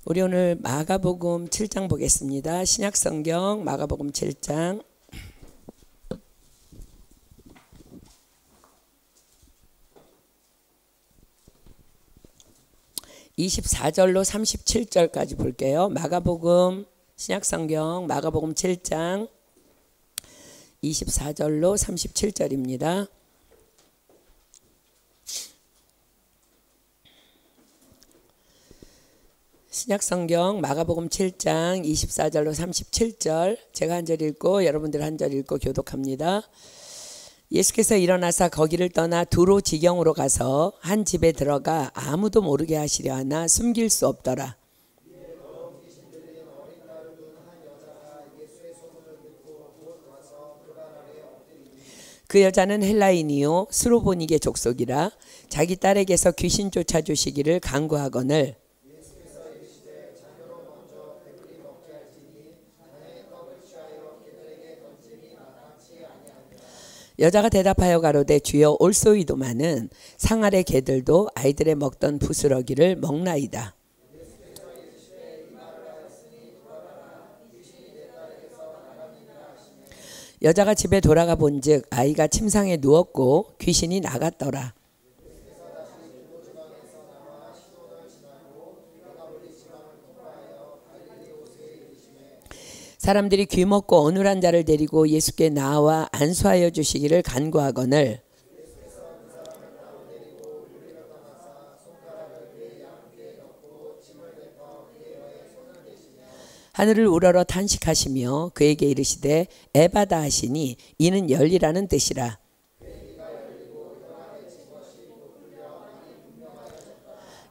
우리 오늘 마가복음 7장 보겠습니다. 신약성경 마가복음 7장 24절로 37절까지 볼게요. 마가복음 신약성경 마가복음 7장 24절로 37절입니다. 신약성경 마가복음 7장 24절로 37절 제가 한 절 읽고 여러분들 한 절 읽고 교독합니다. 예수께서 일어나사 거기를 떠나 두로 지경으로 가서 한 집에 들어가 아무도 모르게 하시려 하나 숨길 수 없더라. 그 여자는 헬라인이요 스로보니게 족속이라 자기 딸에게서 귀신 쫓아주시기를 간구하거늘 여자가 대답하여 가로되 주여 올소이도마는 상 아래 개들도 아이들의 먹던 부스러기를 먹나이다. 여자가 집에 돌아가 본즉 아이가 침상에 누웠고 귀신이 나갔더라. 사람들이 귀먹고 어눌한 자를 데리고 예수께 나와 안수하여 주시기를 간구하거늘 하늘을 우러러 탄식하시며 그에게 이르시되 에바다 하시니 이는 열리라는 뜻이라.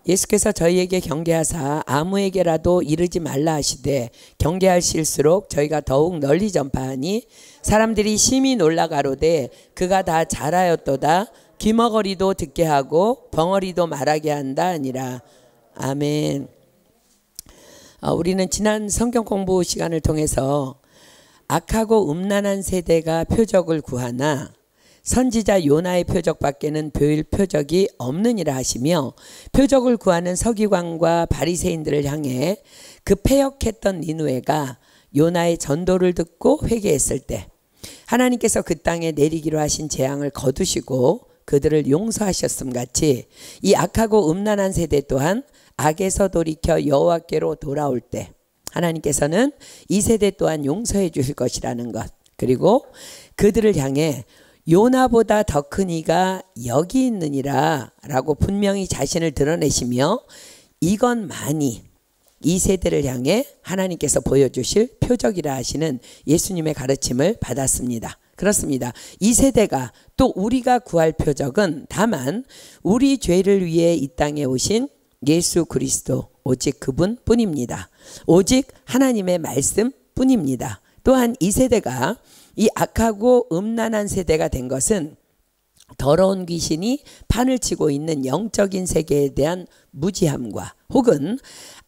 예수께서 저희에게 경계하사 아무에게라도 이르지 말라 하시되 경계하실수록 저희가 더욱 널리 전파하니 사람들이 심히 놀라 가로되 그가 다 잘하였도다. 귀머거리도 듣게 하고 벙어리도 말하게 한다 아니라. 아멘. 우리는 지난 성경 공부 시간을 통해서 악하고 음란한 세대가 표적을 구하나 선지자 요나의 표적밖에는 보일 표적이 없느니라 하시며 표적을 구하는 서기관과 바리새인들을 향해 그 패역했던 니느웨가 요나의 전도를 듣고 회개했을 때 하나님께서 그 땅에 내리기로 하신 재앙을 거두시고 그들을 용서하셨음 같이 이 악하고 음란한 세대 또한 악에서 돌이켜 여호와께로 돌아올 때 하나님께서는 이 세대 또한 용서해 주실 것이라는 것, 그리고 그들을 향해 요나보다 더 큰 이가 여기 있느니라 라고 분명히 자신을 드러내시며 이것만이 이 세대를 향해 하나님께서 보여주실 표적이라 하시는 예수님의 가르침을 받았습니다. 그렇습니다. 이 세대가 또 우리가 구할 표적은 다만 우리 죄를 위해 이 땅에 오신 예수 그리스도 오직 그분 뿐입니다. 오직 하나님의 말씀 뿐입니다. 또한 이 세대가 이 악하고 음란한 세대가 된 것은 더러운 귀신이 판을 치고 있는 영적인 세계에 대한 무지함과 혹은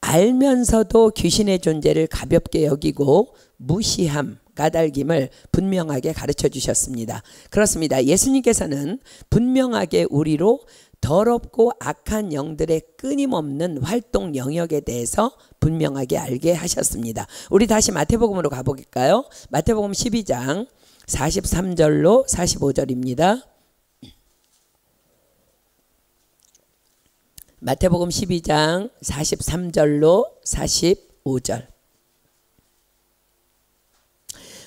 알면서도 귀신의 존재를 가볍게 여기고 무시함, 까닭임을 분명하게 가르쳐 주셨습니다. 그렇습니다. 예수님께서는 분명하게 우리로 더럽고 악한 영들의 끊임없는 활동 영역에 대해서 분명하게 알게 하셨습니다. 우리 다시 마태복음으로 가볼까요? 마태복음 12장 43절로 45절입니다. 마태복음 12장 43절로 45절.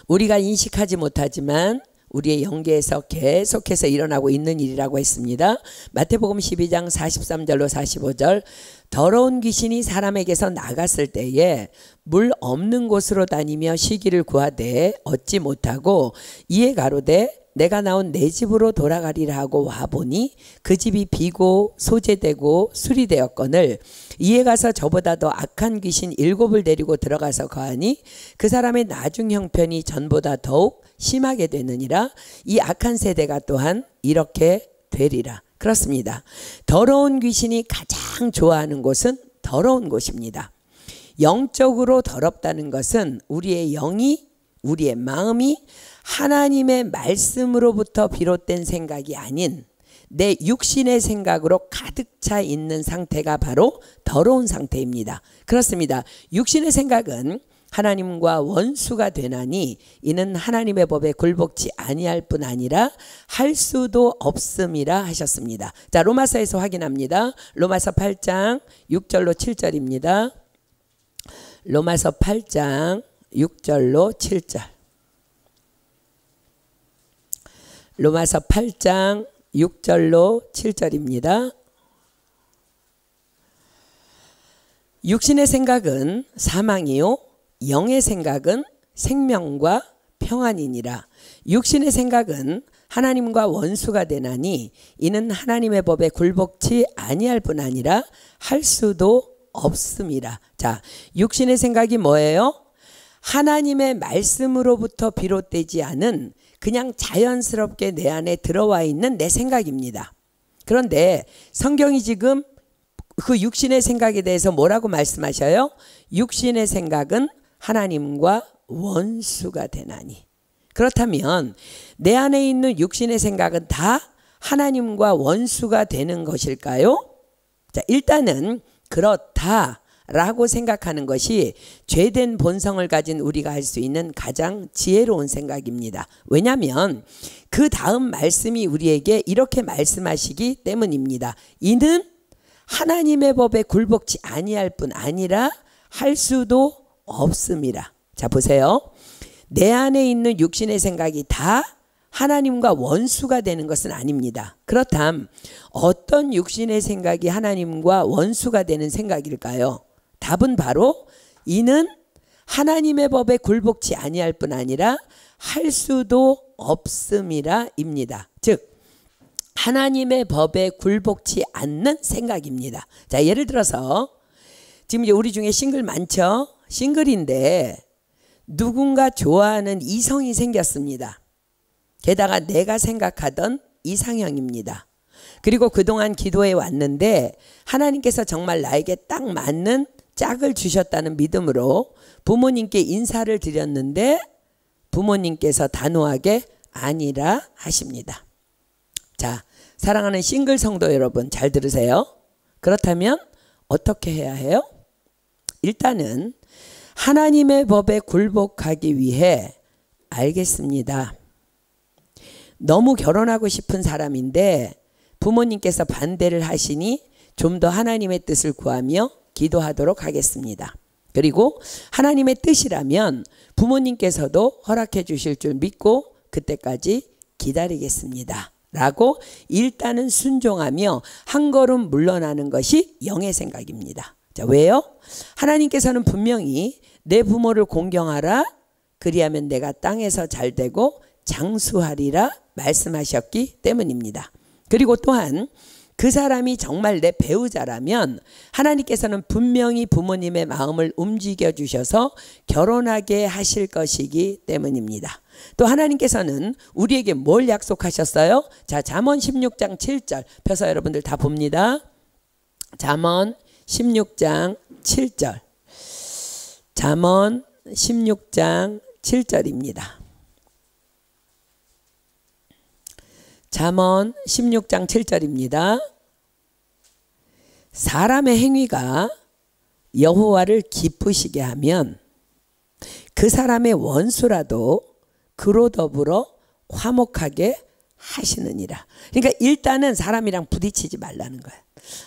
우리가 인식하지 못하지만 우리의 영계에서 계속해서 일어나고 있는 일이라고 했습니다. 마태복음 12장 43절로 45절. 더러운 귀신이 사람에게서 나갔을 때에 물 없는 곳으로 다니며 쉬기를 구하되 얻지 못하고 이에 가로되 내가 나온 내 집으로 돌아가리라 하고 와보니 그 집이 비고 소재되고 수리되었거늘 이에 가서 저보다 더 악한 귀신 7을 데리고 들어가서 거하니 그 사람의 나중 형편이 전보다 더욱 심하게 되느니라. 이 악한 세대가 또한 이렇게 되리라. 그렇습니다. 더러운 귀신이 가장 좋아하는 곳은 더러운 곳입니다. 영적으로 더럽다는 것은 우리의 영이, 우리의 마음이 하나님의 말씀으로부터 비롯된 생각이 아닌 내 육신의 생각으로 가득 차 있는 상태가 바로 더러운 상태입니다. 그렇습니다. 육신의 생각은 하나님과 원수가 되나니 이는 하나님의 법에 굴복치 아니할 뿐 아니라 할 수도 없음이라 하셨습니다. 자, 로마서에서 확인합니다. 로마서 8장 6절로 7절입니다. 로마서 8장 6절로 7절. 로마서 8장 6절로 7절입니다. 육신의 생각은 사망이요 영의 생각은 생명과 평안이니라. 육신의 생각은 하나님과 원수가 되나니 이는 하나님의 법에 굴복치 아니할 뿐 아니라 할 수도 없음이라. 자, 육신의 생각이 뭐예요? 하나님의 말씀으로부터 비롯되지 않은 그냥 자연스럽게 내 안에 들어와 있는 내 생각입니다. 그런데 성경이 지금 그 육신의 생각에 대해서 뭐라고 말씀하셔요? 육신의 생각은 하나님과 원수가 되나니. 그렇다면 내 안에 있는 육신의 생각은 다 하나님과 원수가 되는 것일까요? 자, 일단은 그렇다라고 생각하는 것이 죄된 본성을 가진 우리가 할 수 있는 가장 지혜로운 생각입니다. 왜냐하면 그 다음 말씀이 우리에게 이렇게 말씀하시기 때문입니다. 이는 하나님의 법에 굴복치 아니할 뿐 아니라 할 수도 없음이라. 자, 보세요. 내 안에 있는 육신의 생각이 다 하나님과 원수가 되는 것은 아닙니다. 그렇다면 어떤 육신의 생각이 하나님과 원수가 되는 생각일까요? 답은 바로 이는 하나님의 법에 굴복치 아니할 뿐 아니라 할 수도 없음이라 입니다. 즉 하나님의 법에 굴복치 않는 생각입니다. 자, 예를 들어서 지금 이제 우리 중에 싱글 많죠? 싱글인데 누군가 좋아하는 이성이 생겼습니다. 게다가 내가 생각하던 이상형입니다. 그리고 그동안 기도해 왔는데 하나님께서 정말 나에게 딱 맞는 짝을 주셨다는 믿음으로 부모님께 인사를 드렸는데 부모님께서 단호하게 아니라 하십니다. 자, 사랑하는 싱글 성도 여러분, 잘 들으세요. 그렇다면 어떻게 해야 해요? 일단은 하나님의 법에 굴복하기 위해 알겠습니다. 너무 결혼하고 싶은 사람인데 부모님께서 반대를 하시니 좀 더 하나님의 뜻을 구하며 기도하도록 하겠습니다. 그리고 하나님의 뜻이라면 부모님께서도 허락해 주실 줄 믿고 그때까지 기다리겠습니다. 라고 일단은 순종하며 한 걸음 물러나는 것이 영의 생각입니다. 자, 왜요? 하나님께서는 분명히 내 부모를 공경하라 그리하면 내가 땅에서 잘되고 장수하리라 말씀하셨기 때문입니다. 그리고 또한 그 사람이 정말 내 배우자라면 하나님께서는 분명히 부모님의 마음을 움직여 주셔서 결혼하게 하실 것이기 때문입니다. 또 하나님께서는 우리에게 뭘 약속하셨어요? 자, 잠언 16장 7절 펴서 여러분들 다 봅니다. 잠언 16장 7절. 잠언 16장 7절입니다. 잠언 16장 7절입니다. 사람의 행위가 여호와를 기쁘시게 하면 그 사람의 원수라도 그로 더불어 화목하게 하시느니라. 그러니까 일단은 사람이랑 부딪히지 말라는 거예요.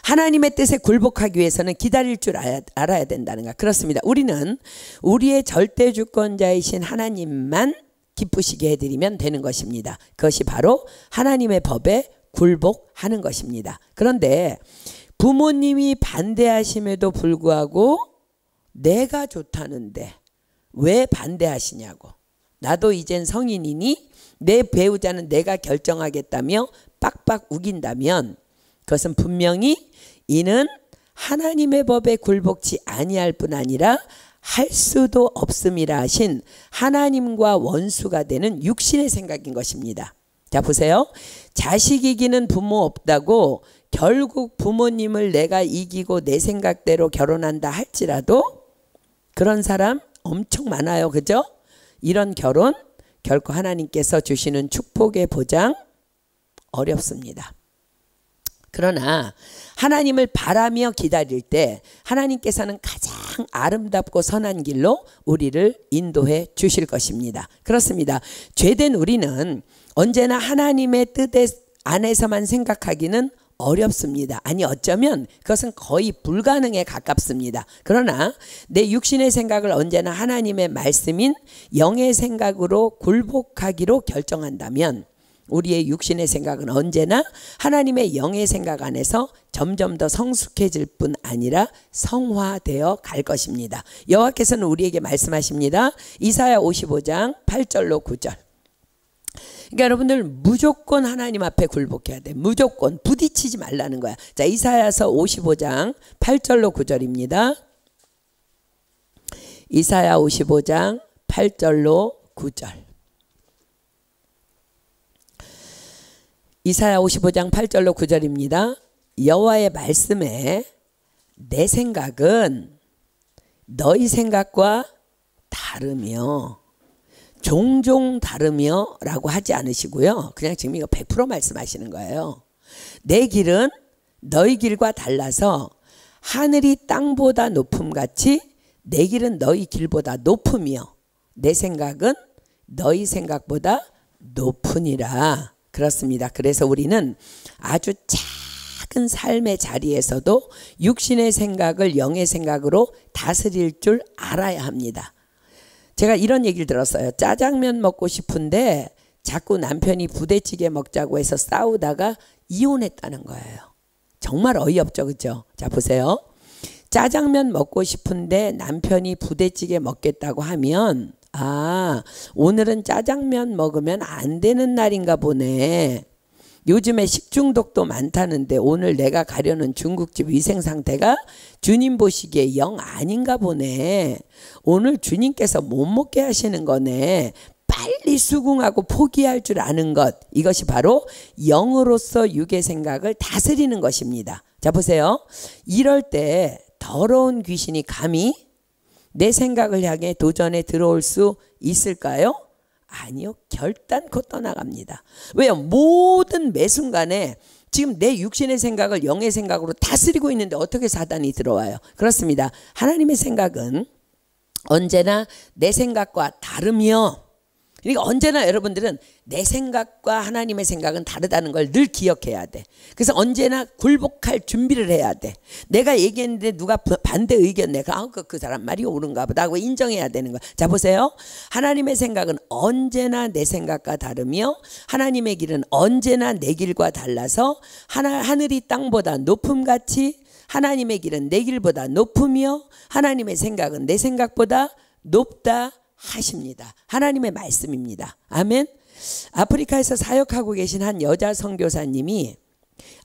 하나님의 뜻에 굴복하기 위해서는 기다릴 줄 알아야 된다는 거야. 그렇습니다. 우리는 우리의 절대 주권자이신 하나님만 기쁘시게 해드리면 되는 것입니다. 그것이 바로 하나님의 법에 굴복하는 것입니다. 그런데 부모님이 반대하심에도 불구하고 내가 좋다는데 왜 반대하시냐고. 나도 이젠 성인이니 내 배우자는 내가 결정하겠다며 빡빡 우긴다면 그것은 분명히 이는 하나님의 법에 굴복치 아니할 뿐 아니라 할 수도 없음이라 하신 하나님과 원수가 되는 육신의 생각인 것입니다. 자, 보세요. 자식 이기는 부모 없다고 결국 부모님을 내가 이기고 내 생각대로 결혼한다 할지라도 그런 사람 엄청 많아요. 그죠? 이런 결혼 결코 하나님께서 주시는 축복의 보장 어렵습니다. 그러나 하나님을 바라며 기다릴 때 하나님께서는 가장 아름답고 선한 길로 우리를 인도해 주실 것입니다. 그렇습니다. 죄된 우리는 언제나 하나님의 뜻 안에서만 생각하기는 어렵습니다. 아니 어쩌면 그것은 거의 불가능에 가깝습니다. 그러나 내 육신의 생각을 언제나 하나님의 말씀인 영의 생각으로 굴복하기로 결정한다면 우리의 육신의 생각은 언제나 하나님의 영의 생각 안에서 점점 더 성숙해질 뿐 아니라 성화되어 갈 것입니다. 여호와께서는 우리에게 말씀하십니다. 이사야 55장 8절로 9절. 그러니까 여러분들 무조건 하나님 앞에 굴복해야 돼. 무조건 부딪히지 말라는 거야. 자, 이사야서 55장 8절로 9절입니다. 이사야 55장 8절로 9절. 이사야 55장 8절로 9절입니다. 여호와의 말씀에 내 생각은 너희 생각과 다르며 종종 다르며 라고 하지 않으시고요. 그냥 지금 이거 100% 말씀하시는 거예요. 내 길은 너희 길과 달라서 하늘이 땅보다 높음같이 내 길은 너희 길보다 높으며 내 생각은 너희 생각보다 높으니라. 그렇습니다. 그래서 우리는 아주 작은 삶의 자리에서도 육신의 생각을 영의 생각으로 다스릴 줄 알아야 합니다. 제가 이런 얘기를 들었어요. 짜장면 먹고 싶은데 자꾸 남편이 부대찌개 먹자고 해서 싸우다가 이혼했다는 거예요. 정말 어이없죠, 그렇죠? 자, 보세요. 짜장면 먹고 싶은데 남편이 부대찌개 먹겠다고 하면 오늘은 짜장면 먹으면 안 되는 날인가 보네. 요즘에 식중독도 많다는데 오늘 내가 가려는 중국집 위생 상태가 주님 보시기에 영 아닌가 보네. 오늘 주님께서 못 먹게 하시는 거네. 빨리 수긍하고 포기할 줄 아는 것, 이것이 바로 영으로서 육의 생각을 다스리는 것입니다. 자, 보세요. 이럴 때 더러운 귀신이 감히 내 생각을 향해 도전에 들어올 수 있을까요? 아니요. 결단코 떠나갑니다. 왜요? 모든 매 순간에 지금 내 육신의 생각을 영의 생각으로 다스리고 있는데 어떻게 사단이 들어와요? 그렇습니다. 하나님의 생각은 언제나 내 생각과 다르며, 그러니까 언제나 여러분들은 내 생각과 하나님의 생각은 다르다는 걸 늘 기억해야 돼. 그래서 언제나 굴복할 준비를 해야 돼. 내가 얘기했는데 누가 반대 의견 내가 그 사람 말이 옳은가 보다 하고 인정해야 되는 거야. 자, 보세요. 하나님의 생각은 언제나 내 생각과 다르며 하나님의 길은 언제나 내 길과 달라서 하늘이 땅보다 높음같이 하나님의 길은 내 길보다 높으며 하나님의 생각은 내 생각보다 높다 하십니다. 하나님의 말씀입니다. 아멘. 아프리카에서 사역하고 계신 한 여자 선교사님이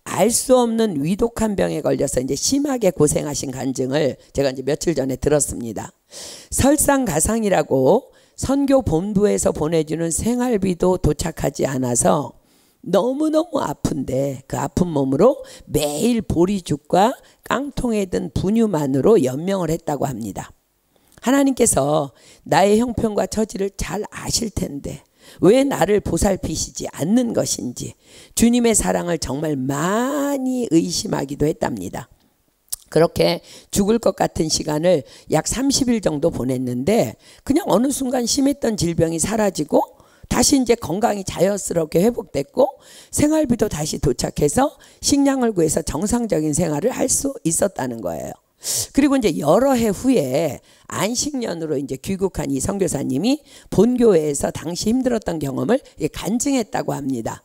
알 수 없는 위독한 병에 걸려서 이제 심하게 고생하신 간증을 제가 이제 며칠 전에 들었습니다. 설상가상이라고 선교 본부에서 보내주는 생활비도 도착하지 않아서 너무너무 아픈데 그 아픈 몸으로 매일 보리죽과 깡통에 든 분유만으로 연명을 했다고 합니다. 하나님께서 나의 형편과 처지를 잘 아실 텐데 왜 나를 보살피시지 않는 것인지 주님의 사랑을 정말 많이 의심하기도 했답니다. 그렇게 죽을 것 같은 시간을 약 30일 정도 보냈는데 그냥 어느 순간 심했던 질병이 사라지고 다시 이제 건강이 자연스럽게 회복됐고 생활비도 다시 도착해서 식량을 구해서 정상적인 생활을 할 수 있었다는 거예요. 그리고 이제 여러 해 후에 안식년으로 이제 귀국한 이 선교사님이 본교회에서 당시 힘들었던 경험을 간증했다고 합니다.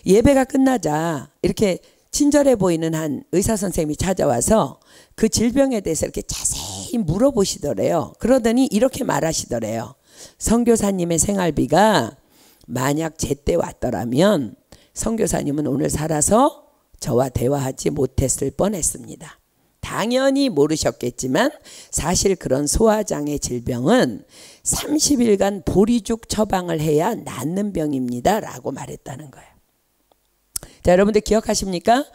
예배가 끝나자 이렇게 친절해 보이는 한 의사 선생님이 찾아와서 그 질병에 대해서 이렇게 자세히 물어보시더래요. 그러더니 이렇게 말하시더래요. 선교사님의 생활비가 만약 제때 왔더라면 선교사님은 오늘 살아서 저와 대화하지 못했을 뻔했습니다. 당연히 모르셨겠지만 사실 그런 소화장애 질병은 30일간 보리죽 처방을 해야 낫는 병입니다 라고 말했다는 거예요. 자, 여러분들 기억하십니까?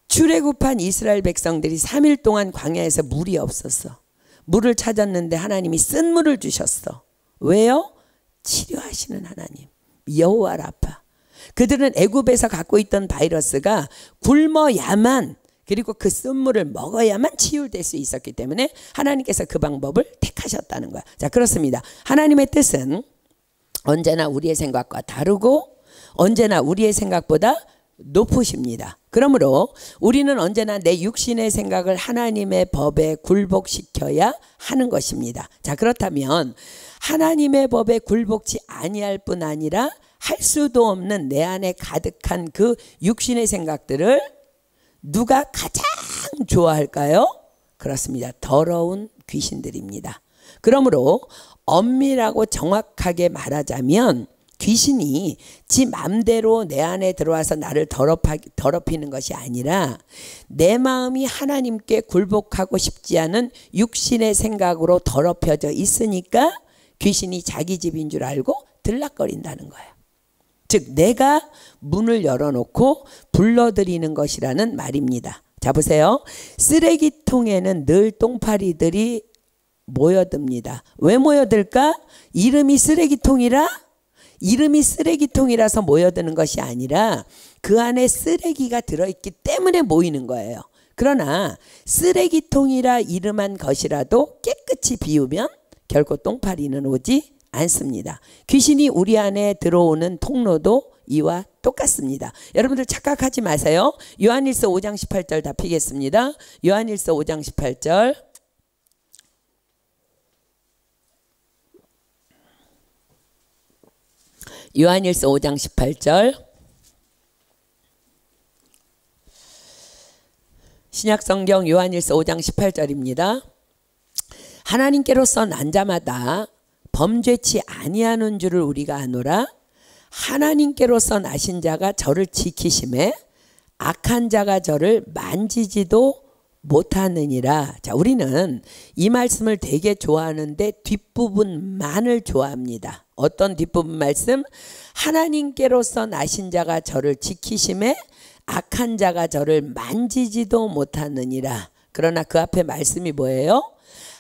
출애굽한 이스라엘 백성들이 3일 동안 광야에서 물이 없었어. 물을 찾았는데 하나님이 쓴 물을 주셨어. 왜요? 치료하시는 하나님, 여호와 라파. 그들은 애굽에서 갖고 있던 바이러스가 굶어야만, 그리고 그 쓴물을 먹어야만 치유될 수 있었기 때문에 하나님께서 그 방법을 택하셨다는 거야. 자, 그렇습니다. 하나님의 뜻은 언제나 우리의 생각과 다르고 언제나 우리의 생각보다 높으십니다. 그러므로 우리는 언제나 내 육신의 생각을 하나님의 법에 굴복시켜야 하는 것입니다. 자, 그렇다면 하나님의 법에 굴복치 아니할 뿐 아니라 할 수도 없는 내 안에 가득한 그 육신의 생각들을 누가 가장 좋아할까요? 그렇습니다. 더러운 귀신들입니다. 그러므로 엄밀하고 정확하게 말하자면 귀신이 지 맘대로 내 안에 들어와서 나를 더럽히는 것이 아니라 내 마음이 하나님께 굴복하고 싶지 않은 육신의 생각으로 더럽혀져 있으니까 귀신이 자기 집인 줄 알고 들락거린다는 거예요. 즉 내가 문을 열어놓고 불러들이는 것이라는 말입니다. 자, 보세요. 쓰레기통에는 늘 똥파리들이 모여듭니다. 왜 모여들까? 이름이 쓰레기통이라서 모여드는 것이 아니라 그 안에 쓰레기가 들어있기 때문에 모이는 거예요. 그러나 쓰레기통이라 이름한 것이라도 깨끗이 비우면 결코 똥파리는 오지 않습니다. 귀신이 우리 안에 들어오는 통로도 이와 똑같습니다. 여러분들 착각하지 마세요. 요한일서 5장 18절 다 피겠습니다. 요한일서 5장 18절. 요한일서 5장 18절. 신약성경 요한일서 5장 18절입니다. 하나님께로서 난 자마다 범죄치 아니하는 줄을 우리가 아노라. 하나님께로서 나신 자가 저를 지키심에 악한 자가 저를 만지지도 못하느니라. 자, 우리는 이 말씀을 되게 좋아하는데 뒷부분만을 좋아합니다. 어떤 뒷부분 말씀? 하나님께로서 나신 자가 저를 지키심에 악한 자가 저를 만지지도 못하느니라. 그러나 그 앞에 말씀이 뭐예요?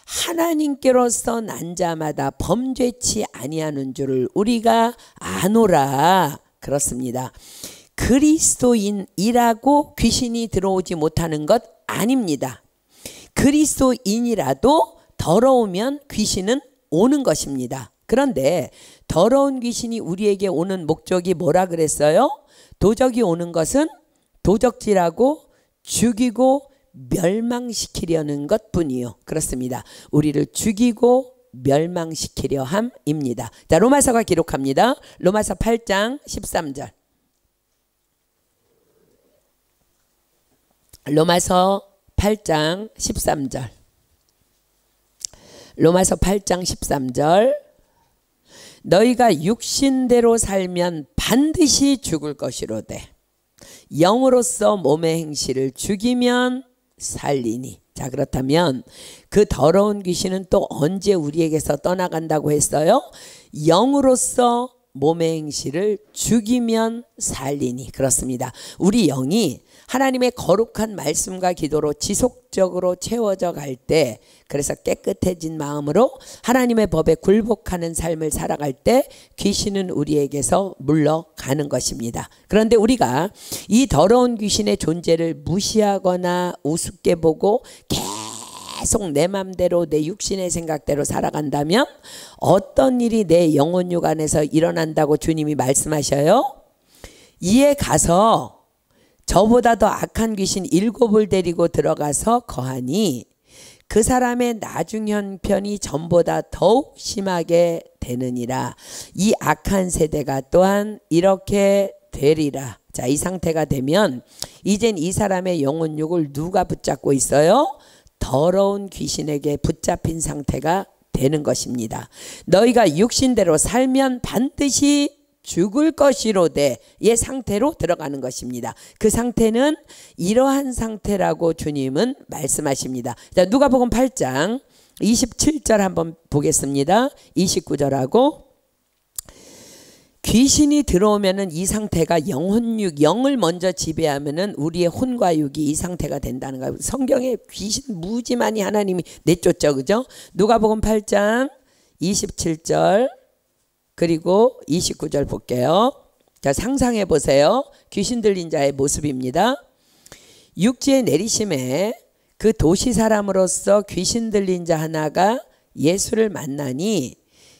하나님께로서 난 자마다 범죄치 아니하는 줄을 우리가 아노라. 그렇습니다. 그리스도인이라고 귀신이 들어오지 못하는 것 아닙니다. 그리스도인이라도 더러우면 귀신은 오는 것입니다. 그런데 더러운 귀신이 우리에게 오는 목적이 뭐라 그랬어요? 도적이 오는 것은 도적질하고 죽이고 멸망시키려는 것뿐이요. 그렇습니다. 우리를 죽이고 멸망시키려 함입니다. 자, 로마서가 기록합니다. 로마서 8장 13절. 로마서 8장 13절. 로마서 8장 13절. 너희가 육신대로 살면 반드시 죽을 것이로되 영으로서 몸의 행실을 죽이면 살리니. 자, 그렇다면 그 더러운 귀신은 또 언제 우리에게서 떠나간다고 했어요? 영으로서 몸의 행실을 죽이면 살리니. 그렇습니다. 우리 영이 하나님의 거룩한 말씀과 기도로 지속적으로 채워져 갈 때, 그래서 깨끗해진 마음으로 하나님의 법에 굴복하는 삶을 살아갈 때 귀신은 우리에게서 물러가는 것입니다. 그런데 우리가 이 더러운 귀신의 존재를 무시하거나 우습게 보고 계속 내 맘대로 내 육신의 생각대로 살아간다면 어떤 일이 내 영혼육 안에서 일어난다고 주님이 말씀하셔요? 이에 가서 저보다 더 악한 귀신 7을 데리고 들어가서 거하니 그 사람의 나중 형편이 전보다 더욱 심하게 되느니라. 이 악한 세대가 또한 이렇게 되리라. 자, 이 상태가 되면 이젠 이 사람의 영혼육을 누가 붙잡고 있어요? 더러운 귀신에게 붙잡힌 상태가 되는 것입니다. 너희가 육신대로 살면 반드시 죽을 것이로되 의 상태로 들어가는 것입니다. 그 상태는 이러한 상태라고 주님은 말씀하십니다. 자, 누가복음 8장 27절 한번 보겠습니다. 29절하고 귀신이 들어오면은 이 상태가 영혼육, 영을 먼저 지배하면은 우리의 혼과 육이 이 상태가 된다는 거예요. 성경에 귀신 무지 많이 하나님이 내쫓죠, 그죠? 누가복음 8장 27절 그리고 29절 볼게요. 자, 상상해 보세요. 귀신 들린 자의 모습입니다. 육지에 내리심에 그 도시 사람으로서 귀신 들린 자 하나가 예수를 만나니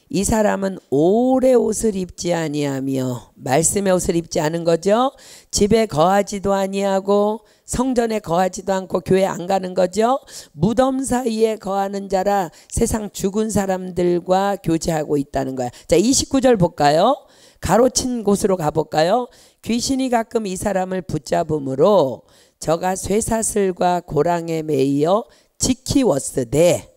이 사람은 오래 옷을 입지 아니하며, 말씀의 옷을 입지 않은 거죠. 집에 거하지도 아니하고 성전에 거하지도 않고 교회 안 가는 거죠. 무덤 사이에 거하는 자라 세상 죽은 사람들과 교제하고 있다는 거야. 자, 29절 볼까요? 가로친 곳으로 가볼까요? 귀신이 가끔 이 사람을 붙잡음으로 저가 쇠사슬과 고랑에 매이어 지키웠으되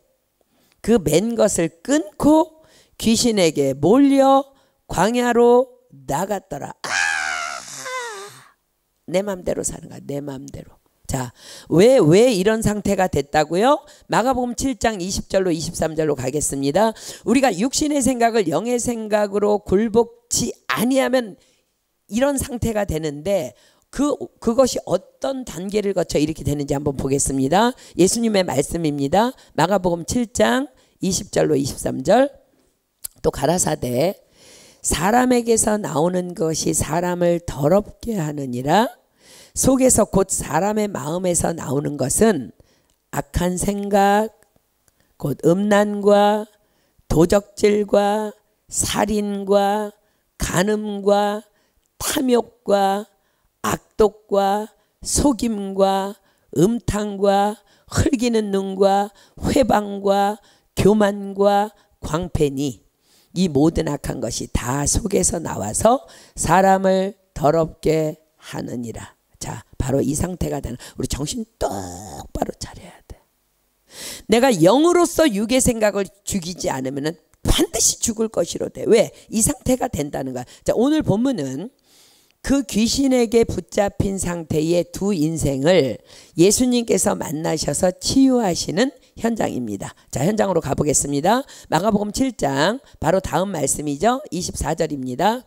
그 맨 것을 끊고 귀신에게 몰려 광야로 나갔더라. 내 맘대로 사는 거야. 내 맘대로. 자, 왜 이런 상태가 됐다고요? 마가복음 7장 20절로 23절로 가겠습니다. 우리가 육신의 생각을 영의 생각으로 굴복치 아니하면 이런 상태가 되는데 그것이 어떤 단계를 거쳐 이렇게 되는지 한번 보겠습니다. 예수님의 말씀입니다. 마가복음 7장 20절로 23절. 또 가라사대 사람에게서 나오는 것이 사람을 더럽게 하느니라. 속에서 곧 사람의 마음에서 나오는 것은 악한 생각, 곧 음란과 도적질과 살인과 간음과 탐욕과 악독과 속임과 음탕과 흘기는 눈과 회방과 교만과 광패니 이 모든 악한 것이 다 속에서 나와서 사람을 더럽게 하느니라. 자, 바로 이 상태가 되는, 우리 정신 똑바로 차려야 돼. 내가 영으로서 육의 생각을 죽이지 않으면 반드시 죽을 것이로되. 왜? 이 상태가 된다는 거야. 자, 오늘 본문은 그 귀신에게 붙잡힌 상태의 두 인생을 예수님께서 만나셔서 치유하시는 현장입니다. 자, 현장으로 가보겠습니다. 마가복음 7장 바로 다음 말씀이죠. 24절입니다.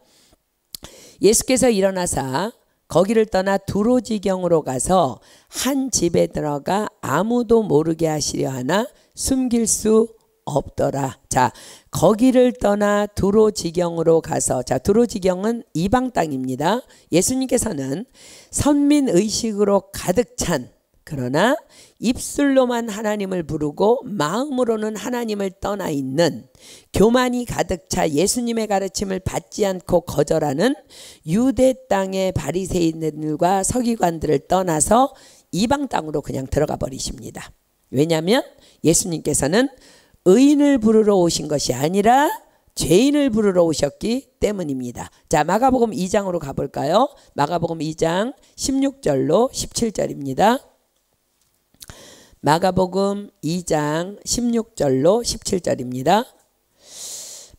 예수께서 일어나사 거기를 떠나 두로지경으로 가서 한 집에 들어가 아무도 모르게 하시려 하나 숨길 수 없더라. 자, 거기를 떠나 두로지경으로 가서, 자, 두로지경은 이방 땅입니다. 예수님께서는 선민의식으로 가득 찬, 그러나 입술로만 하나님을 부르고 마음으로는 하나님을 떠나 있는, 교만이 가득 차 예수님의 가르침을 받지 않고 거절하는 유대 땅의 바리새인들과 서기관들을 떠나서 이방 땅으로 그냥 들어가 버리십니다. 왜냐하면 예수님께서는 의인을 부르러 오신 것이 아니라 죄인을 부르러 오셨기 때문입니다. 자, 마가복음 2장으로 가볼까요? 마가복음 2장 16절로 17절입니다. 마가복음 2장 16절로 17절입니다.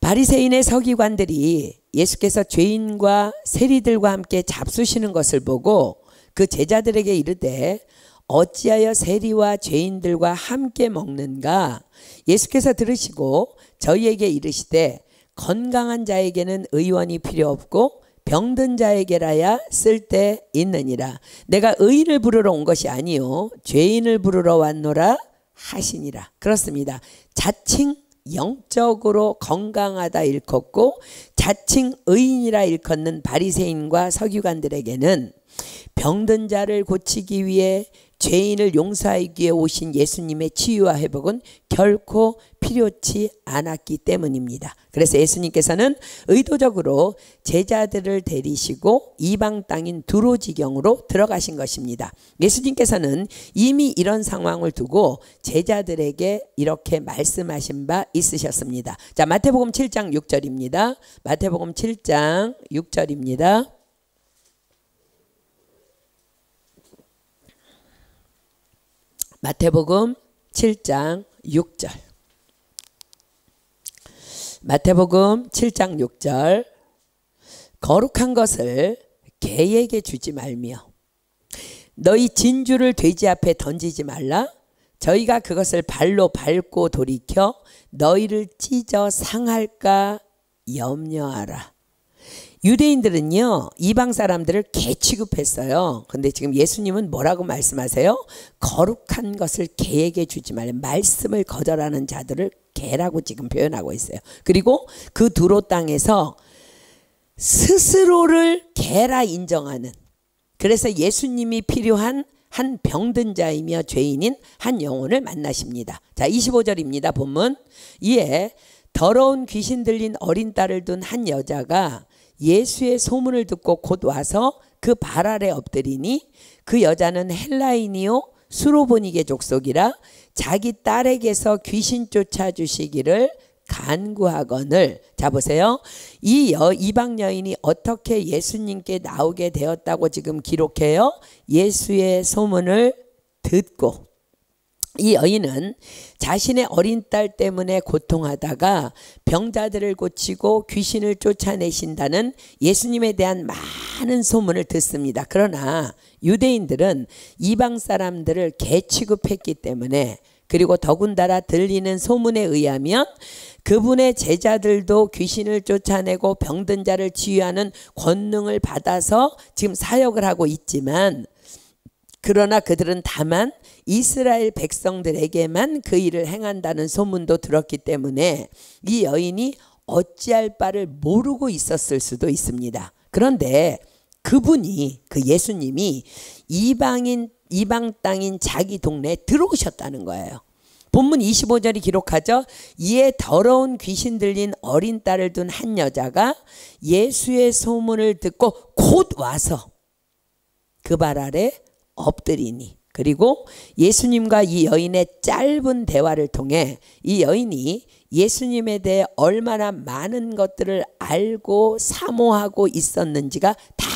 바리새인의 서기관들이 예수께서 죄인과 세리들과 함께 잡수시는 것을 보고 그 제자들에게 이르되 어찌하여 세리와 죄인들과 함께 먹는가? 예수께서 들으시고 저희에게 이르시되 건강한 자에게는 의원이 필요 없고 병든 자에게라야 쓸데 있느니라. 내가 의인을 부르러 온 것이 아니요 죄인을 부르러 왔노라 하시니라. 그렇습니다. 자칭 영적으로 건강하다 일컫고 자칭 의인이라 일컫는 바리새인과 서기관들에게는 병든 자를 고치기 위해 죄인을 용서하기 위해 오신 예수님의 치유와 회복은 결코 필요치 않았기 때문입니다. 그래서 예수님께서는 의도적으로 제자들을 데리시고 이방 땅인 두로지경으로 들어가신 것입니다. 예수님께서는 이미 이런 상황을 두고 제자들에게 이렇게 말씀하신 바 있으셨습니다. 자, 마태복음 7장 6절입니다. 마태복음 7장 6절입니다. 마태복음 7장 6절. 마태복음 7장 6절. 거룩한 것을 개에게 주지 말며 너희 진주를 돼지 앞에 던지지 말라. 저희가 그것을 발로 밟고 돌이켜 너희를 찢어 상할까 염려하라. 유대인들은요 이방 사람들을 개 취급했어요. 근데 지금 예수님은 뭐라고 말씀하세요? 거룩한 것을 개에게 주지 말라. 말씀을 거절하는 자들을 개라고 지금 표현하고 있어요. 그리고 그 두로 땅에서 스스로를 개라 인정하는, 그래서 예수님이 필요한 한 병든 자이며 죄인인 한 영혼을 만나십니다. 자, 25절입니다. 본문. 이에 더러운 귀신 들린 어린 딸을 둔 한 여자가 예수의 소문을 듣고 곧 와서 그 발 아래 엎드리니, 그 여자는 헬라인이요 수로보니게 족속이라 자기 딸에게서 귀신 쫓아주시기를 간구하거늘. 자, 보세요. 이 이방 여인이 어떻게 예수님께 나오게 되었다고 지금 기록해요? 예수의 소문을 듣고. 이 여인은 자신의 어린 딸 때문에 고통하다가 병자들을 고치고 귀신을 쫓아내신다는 예수님에 대한 많은 소문을 듣습니다. 그러나 유대인들은 이방 사람들을 개 취급했기 때문에, 그리고 더군다나 들리는 소문에 의하면 그분의 제자들도 귀신을 쫓아내고 병든 자를 치유하는 권능을 받아서 지금 사역을 하고 있지만, 그러나 그들은 다만 이스라엘 백성들에게만 그 일을 행한다는 소문도 들었기 때문에 이 여인이 어찌할 바를 모르고 있었을 수도 있습니다. 그런데 그분이, 그 예수님이 이방 땅인 자기 동네에 들어오셨다는 거예요. 본문 25절이 기록하죠. 이에 더러운 귀신 들린 어린 딸을 둔 한 여자가 예수의 소문을 듣고 곧 와서 그 발 아래 엎드리니. 그리고 예수님과 이 여인의 짧은 대화를 통해 이 여인이 예수님에 대해 얼마나 많은 것들을 알고 사모하고 있었는지가 다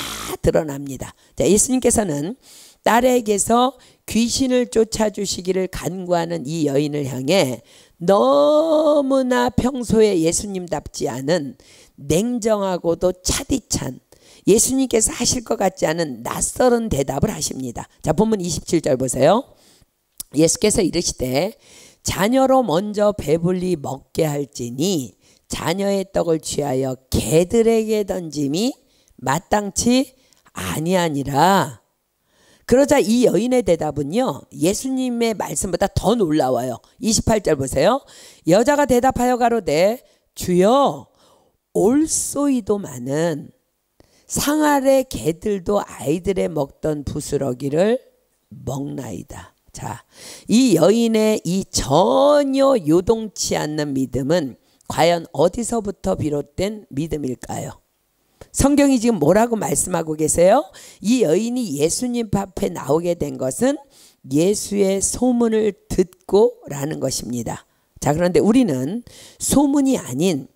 드러납니다. 자, 예수님께서는 딸에게서 귀신을 쫓아주시기를 간구하는 이 여인을 향해 너무나 평소에 예수님답지 않은 냉정하고도 차디찬, 예수님께서 하실 것 같지 않은 낯설은 대답을 하십니다. 자, 본문 27절 보세요. 예수께서 이르시되 자녀로 먼저 배불리 먹게 할지니 자녀의 떡을 취하여 개들에게 던짐이 마땅치 아니하니라. 그러자 이 여인의 대답은요, 예수님의 말씀보다 더 놀라워요. 28절 보세요. 여자가 대답하여 가로되 주여 올소이도마는 상 아래 개들도 아이들의 먹던 부스러기를 먹나이다. 자, 이 여인의 이 전혀 요동치 않는 믿음은 과연 어디서부터 비롯된 믿음일까요? 성경이 지금 뭐라고 말씀하고 계세요? 이 여인이 예수님 앞에 나오게 된 것은 예수의 소문을 듣고라는 것입니다. 자, 그런데 우리는 소문이 아닌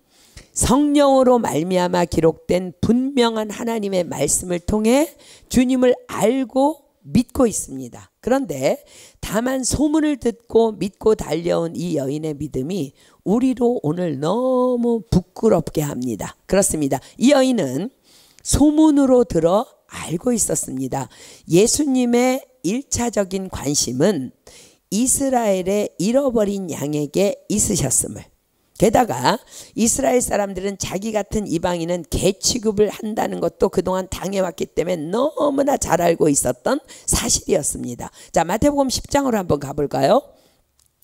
성령으로 말미암아 기록된 분명한 하나님의 말씀을 통해 주님을 알고 믿고 있습니다. 그런데 다만 소문을 듣고 믿고 달려온 이 여인의 믿음이 우리로 오늘 너무 부끄럽게 합니다. 그렇습니다. 이 여인은 소문으로 들어 알고 있었습니다. 예수님의 1차적인 관심은 이스라엘의 잃어버린 양에게 있으셨음을, 게다가 이스라엘 사람들은 자기 같은 이방인은 개 취급을 한다는 것도 그동안 당해왔기 때문에 너무나 잘 알고 있었던 사실이었습니다. 자, 마태복음 10장으로 한번 가볼까요?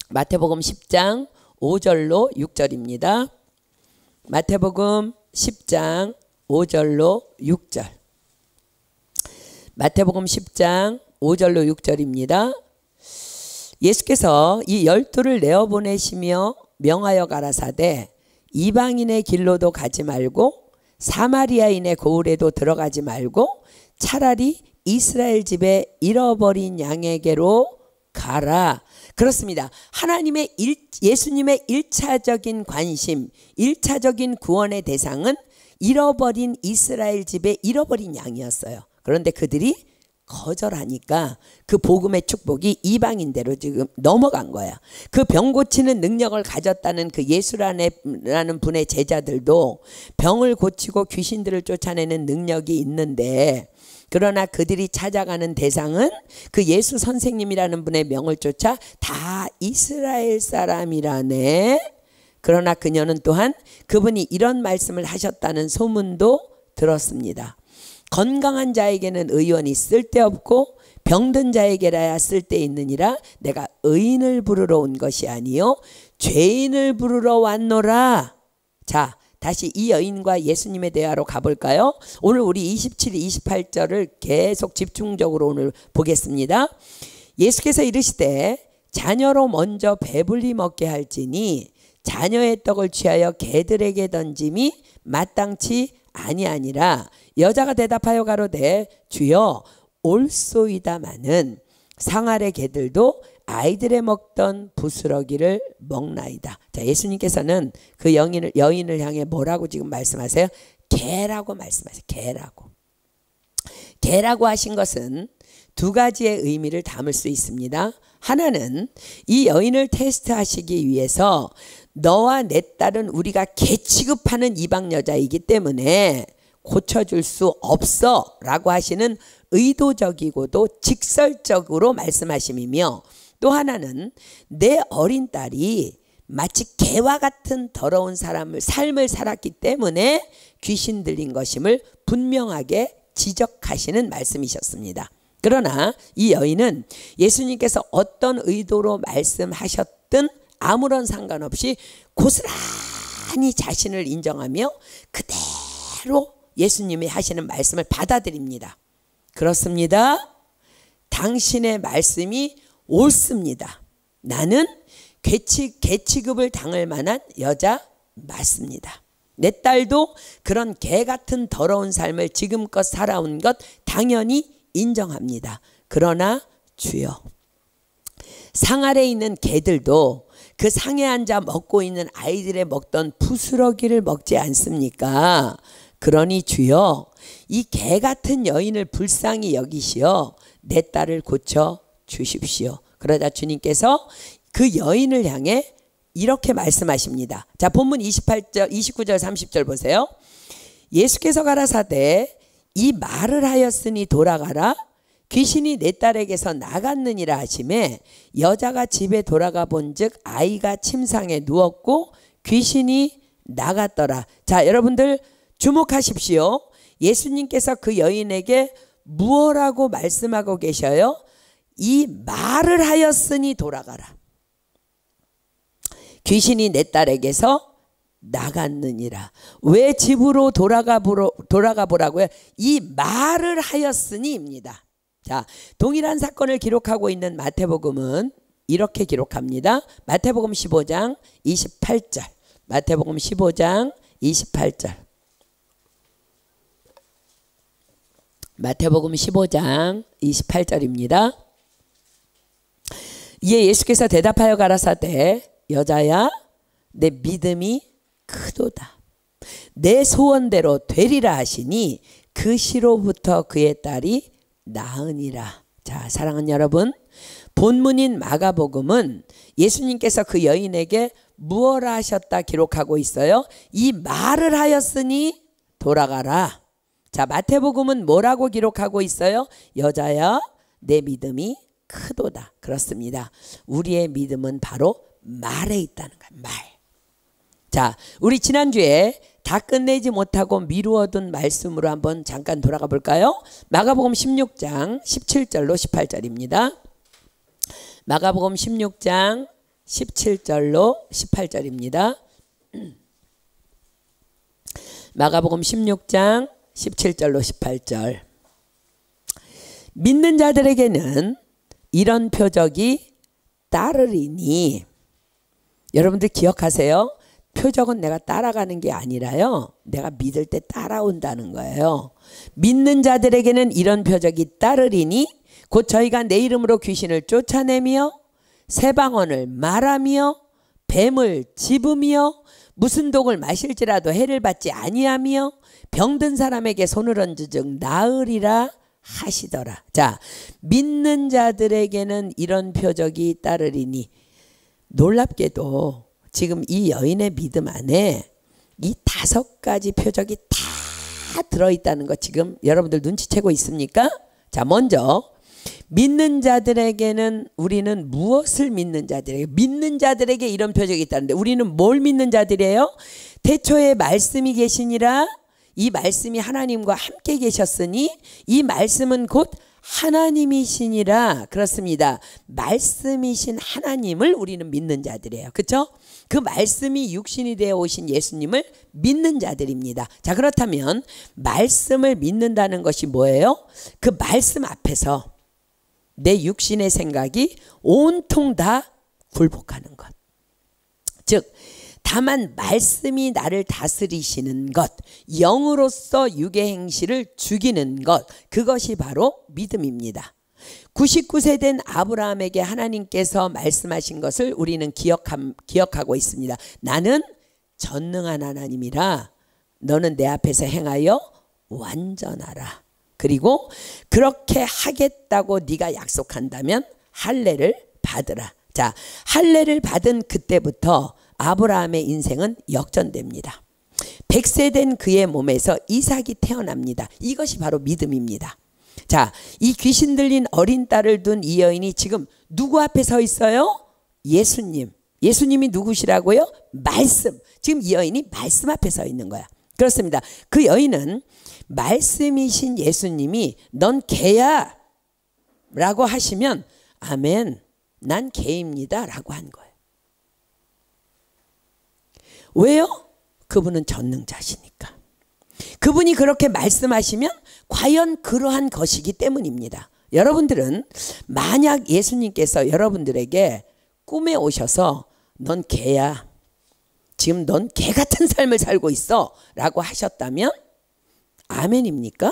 마태복음 10장 5절로 6절입니다. 마태복음 10장 5절로 6절. 마태복음 10장 5절로 6절입니다. 예수께서 이 12를 내어보내시며 명하여 가라사대 이방인의 길로도 가지 말고 사마리아인의 고을에도 들어가지 말고 차라리 이스라엘 집에 잃어버린 양에게로 가라. 그렇습니다. 하나님의 예수님의 1차적인 관심, 1차적인 구원의 대상은 잃어버린 이스라엘 집에 잃어버린 양이었어요. 그런데 그들이 거절하니까 그 복음의 축복이 이방인대로 지금 넘어간 거야. 그 병 고치는 능력을 가졌다는 그 예수라는 분의 제자들도 병을 고치고 귀신들을 쫓아내는 능력이 있는데, 그러나 그들이 찾아가는 대상은 그 예수 선생님이라는 분의 명을 쫓아 다 이스라엘 사람이라네. 그러나 그녀는 또한 그분이 이런 말씀을 하셨다는 소문도 들었습니다. 건강한 자에게는 의원이 쓸데없고 병든 자에게라야 쓸데있느니라. 내가 의인을 부르러 온 것이 아니요 죄인을 부르러 왔노라. 자, 다시 이 여인과 예수님의 대화로 가볼까요? 오늘 우리 27, 28절을 계속 집중적으로 오늘 보겠습니다. 예수께서 이르시되 자녀로 먼저 배불리 먹게 할지니 자녀의 떡을 취하여 개들에게 던짐이 마땅치 아니하니라. 여자가 대답하여 가로되 주여 옳소이다마는 상아래 개들도 아이들의 먹던 부스러기를 먹나이다. 자, 예수님께서는 그 여인을 향해 뭐라고 지금 말씀하세요? 개라고 말씀하세요. 개라고 하신 것은 두 가지의 의미를 담을 수 있습니다. 하나는 이 여인을 테스트하시기 위해서 너와 내 딸은 우리가 개 취급하는 이방 여자이기 때문에 고쳐줄 수 없어 라고 하시는 의도적이고도 직설적으로 말씀하심이며, 또 하나는 내 어린 딸이 마치 개와 같은 더러운 삶을 살았기 때문에 귀신 들린 것임을 분명하게 지적하시는 말씀이셨습니다. 그러나 이 여인은 예수님께서 어떤 의도로 말씀하셨든 아무런 상관없이 고스란히 자신을 인정하며 그대로 예수님이 하시는 말씀을 받아들입니다. 그렇습니다. 당신의 말씀이 옳습니다. 나는 개 취급을 당할 만한 여자 맞습니다. 내 딸도 그런 개 같은 더러운 삶을 지금껏 살아온 것 당연히 인정합니다. 그러나 주여, 상 아래에 있는 개들도 그 상에 앉아 먹고 있는 아이들의 먹던 부스러기를 먹지 않습니까? 그러니 주여, 이 개 같은 여인을 불쌍히 여기시어 내 딸을 고쳐 주십시오. 그러자 주님께서 그 여인을 향해 이렇게 말씀하십니다. 자, 본문 28절, 29절, 30절 보세요. 예수께서 가라사대 이 말을 하였으니 돌아가라. 귀신이 내 딸에게서 나갔느니라 하시매 여자가 집에 돌아가 본즉 아이가 침상에 누웠고 귀신이 나갔더라. 자, 여러분들 주목하십시오. 예수님께서 그 여인에게 무엇라고 말씀하고 계셔요? 이 말을 하였으니 돌아가라. 귀신이 내 딸에게서 나갔느니라. 왜 집으로 돌아가 보라고요? 이 말을 하였으니입니다. 자, 동일한 사건을 기록하고 있는 마태복음은 이렇게 기록합니다. 마태복음 15장 28절. 마태복음 15장 28절. 마태복음 15장 28절입니다. 이에 예수께서 대답하여 가라사대 여자야, 내 믿음이 크도다. 내 소원대로 되리라 하시니 그 시로부터 그의 딸이 나으니라. 자, 사랑하는 여러분, 본문인 마가복음은 예수님께서 그 여인에게 무엇을 하셨다 기록하고 있어요? 이 말을 하였으니 돌아가라. 자, 마태복음은 뭐라고 기록하고 있어요? 여자야, 내 믿음이 크도다. 그렇습니다. 우리의 믿음은 바로 말에 있다는 거예요. 말. 자, 우리 지난주에 다 끝내지 못하고 미루어둔 말씀으로 한번 잠깐 돌아가 볼까요? 마가복음 16장 17절로 18절입니다. 마가복음 16장 17절로 18절입니다. 마가복음 16장 17절로 18절. 믿는 자들에게는 이런 표적이 따르리니, 여러분들 기억하세요. 표적은 내가 따라가는 게 아니라요, 내가 믿을 때 따라온다는 거예요. 믿는 자들에게는 이런 표적이 따르리니 곧 저희가 내 이름으로 귀신을 쫓아내며 새방언을 말하며 뱀을 집으며 무슨 독을 마실지라도 해를 받지 아니하며 병든 사람에게 손을 얹으즉 나으리라 하시더라. 자, 믿는 자들에게는 이런 표적이 따르리니, 놀랍게도 지금 이 여인의 믿음 안에 이 5가지 표적이 다 들어있다는 거 지금 여러분들 눈치채고 있습니까? 자, 먼저 믿는 자들에게는, 우리는 무엇을 믿는 자들에게? 믿는 자들에게 이런 표적이 있다는데 우리는 뭘 믿는 자들이에요? 태초에 말씀이 계시니라. 이 말씀이 하나님과 함께 계셨으니 이 말씀은 곧 하나님이시니라. 그렇습니다. 말씀이신 하나님을 우리는 믿는 자들이에요. 그렇죠? 그 말씀이 육신이 되어 오신 예수님을 믿는 자들입니다. 자, 그렇다면 말씀을 믿는다는 것이 뭐예요? 그 말씀 앞에서 내 육신의 생각이 온통 다 굴복하는 것. 즉 다만 말씀이 나를 다스리시는 것, 영으로서 육의 행실을 죽이는 것, 그것이 바로 믿음입니다. 99세 된 아브라함에게 하나님께서 말씀하신 것을 우리는 기억하고 있습니다. 나는 전능한 하나님이라 너는 내 앞에서 행하여 완전하라. 그리고 그렇게 하겠다고 네가 약속한다면 할례를 받으라. 자, 할례를 받은 그때부터 아브라함의 인생은 역전됩니다. 100세 된 그의 몸에서 이삭이 태어납니다. 이것이 바로 믿음입니다. 자, 이 귀신 들린 어린 딸을 둔 이 여인이 지금 누구 앞에 서 있어요? 예수님. 예수님이 누구시라고요? 말씀. 지금 이 여인이 말씀 앞에 서 있는 거야. 그렇습니다. 그 여인은 말씀이신 예수님이 넌 개야 라고 하시면 아멘, 난 개입니다 라고 한 거예요. 왜요? 그분은 전능자시니까. 그분이 그렇게 말씀하시면 과연 그러한 것이기 때문입니다. 여러분들은 만약 예수님께서 여러분들에게 꿈에 오셔서 넌 개야, 지금 넌 개 같은 삶을 살고 있어 라고 하셨다면 아멘입니까?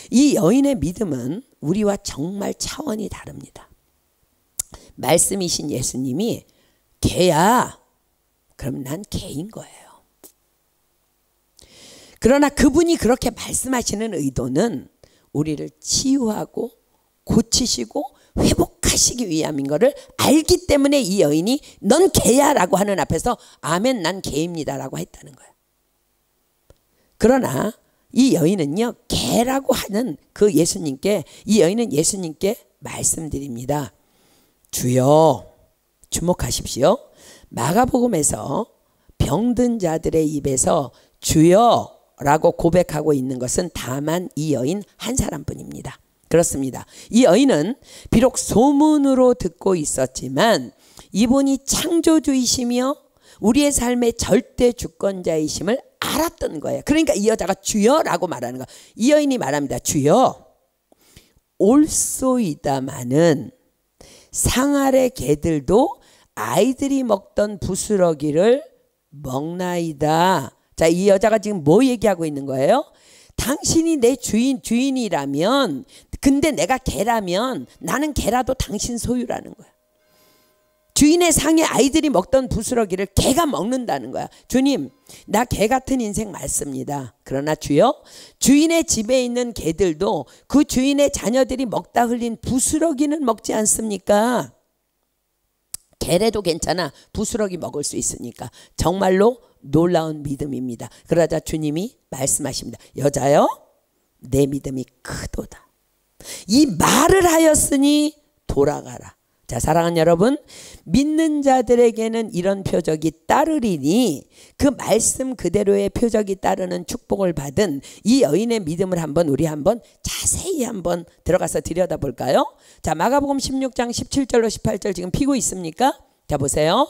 이 여인의 믿음은 우리와 정말 차원이 다릅니다. 말씀이신 예수님이 개야, 그럼 난 개인 거예요. 그러나 그분이 그렇게 말씀하시는 의도는 우리를 치유하고 고치시고 회복하시기 위함인 것을 알기 때문에 이 여인이 넌 개야 라고 하는 앞에서 아멘, 난 개입니다 라고 했다는 거예요. 그러나 이 여인은요, 개라고 하는 그 예수님께, 이 여인은 예수님께 말씀드립니다. 주여, 주목하십시오. 마가복음에서 병든 자들의 입에서 주여 라고 고백하고 있는 것은 다만 이 여인 한 사람뿐입니다. 그렇습니다. 이 여인은 비록 소문으로 듣고 있었지만 이분이 창조주이시며 우리의 삶의 절대 주권자이심을 알았던 거예요. 그러니까 이 여자가 주여라고 말하는 거예요. 이 여인이 말합니다. 주여, 올소이다마는 상아래 개들도 아이들이 먹던 부스러기를 먹나이다. 자, 이 여자가 지금 뭐 얘기하고 있는 거예요? 당신이 내 주인이라면, 근데 내가 개라면 나는 개라도 당신 소유라는 거야. 주인의 상에 아이들이 먹던 부스러기를 개가 먹는다는 거야. 주님, 나 개 같은 인생 맞습니다. 그러나 주여, 주인의 집에 있는 개들도 그 주인의 자녀들이 먹다 흘린 부스러기는 먹지 않습니까? 개래도 괜찮아. 부스러기 먹을 수 있으니까. 정말로 놀라운 믿음입니다. 그러자 주님이 말씀하십니다. 여자여, 내 믿음이 크도다. 이 말을 하였으니 돌아가라. 자, 사랑하는 여러분, 믿는 자들에게는 이런 표적이 따르리니 그 말씀 그대로의 표적이 따르는 축복을 받은 이 여인의 믿음을 우리 한번 자세히 한번 들어가서 들여다볼까요? 자, 마가복음 16장 17절로 18절 지금 피고 있습니까? 자, 보세요.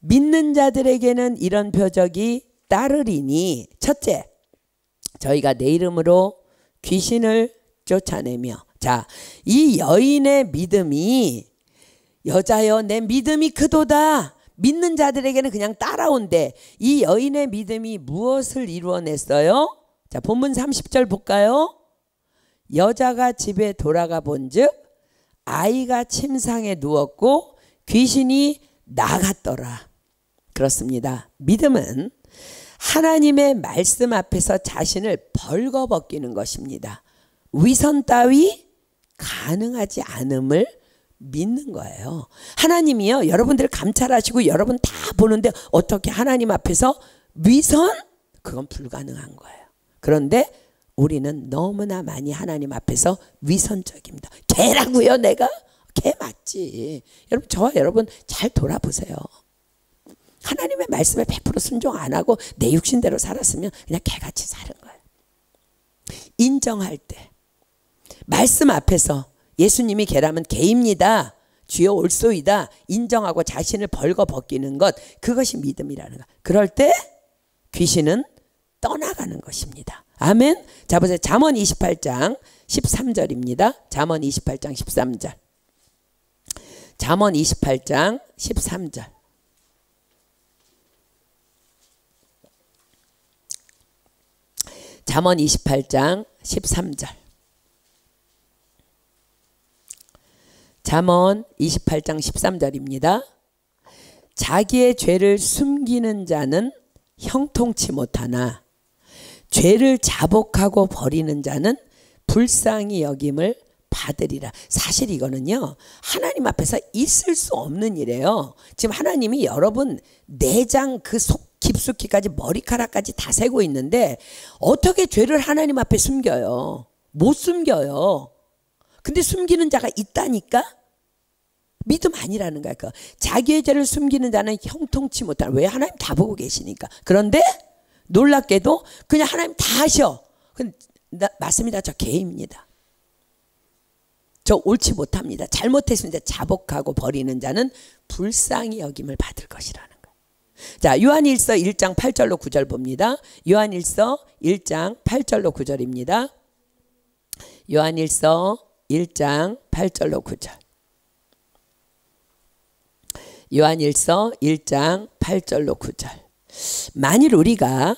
믿는 자들에게는 이런 표적이 따르리니, 첫째, 저희가 내 이름으로 귀신을 쫓아내며. 자, 이 여인의 믿음이, 여자여 내 믿음이 크도다. 믿는 자들에게는 그냥 따라온대. 이 여인의 믿음이 무엇을 이루어냈어요? 자, 본문 30절 볼까요? 여자가 집에 돌아가 본즉 아이가 침상에 누웠고 귀신이 나갔더라. 그렇습니다. 믿음은 하나님의 말씀 앞에서 자신을 벌거벗기는 것입니다. 위선 따위 가능하지 않음을 믿는 거예요. 하나님이요, 여러분들 감찰하시고 여러분 다 보는데 어떻게 하나님 앞에서 위선? 그건 불가능한 거예요. 그런데 우리는 너무나 많이 하나님 앞에서 위선적입니다. 개라고요, 내가? 개 맞지. 여러분, 저와 여러분 잘 돌아보세요. 하나님의 말씀에 100% 순종 안 하고 내 육신대로 살았으면 그냥 개같이 사는 거예요. 인정할 때, 말씀 앞에서 예수님이 개라면 개입니다, 주여 올소이다 인정하고 자신을 벌거벗기는 것, 그것이 믿음이라는 것. 그럴 때 귀신은 떠나가는 것입니다. 아멘. 자 보세요. 잠언 28장 13절입니다. 잠언 28장 13절. 잠언 28장 13절. 잠언 28장 13절. 잠언 28장 13절입니다. 자기의 죄를 숨기는 자는 형통치 못하나 죄를 자복하고 버리는 자는 불쌍히 여김을 받으리라. 사실 이거는요, 하나님 앞에서 있을 수 없는 일이에요. 지금 하나님이 여러분 내장 그 속 깊숙이까지 머리카락까지 다 세고 있는데 어떻게 죄를 하나님 앞에 숨겨요? 못 숨겨요. 근데 숨기는 자가 있다니까? 믿음 아니라는 거야. 자기의 죄를 숨기는 자는 형통치 못하는. 왜? 하나님 다 보고 계시니까. 그런데 놀랍게도 그냥 하나님 다 하셔. 맞습니다. 저 개입니다. 저 옳지 못합니다. 잘못했습니다. 자복하고 버리는 자는 불쌍히 여김을 받을 것이라는 거예요. 자, 요한일서 1장 8절로 9절 봅니다. 요한일서 1장 8절로 9절입니다. 요한일서 1장 8절로 9절. 요한일서 1장 8절로 9절. 만일 우리가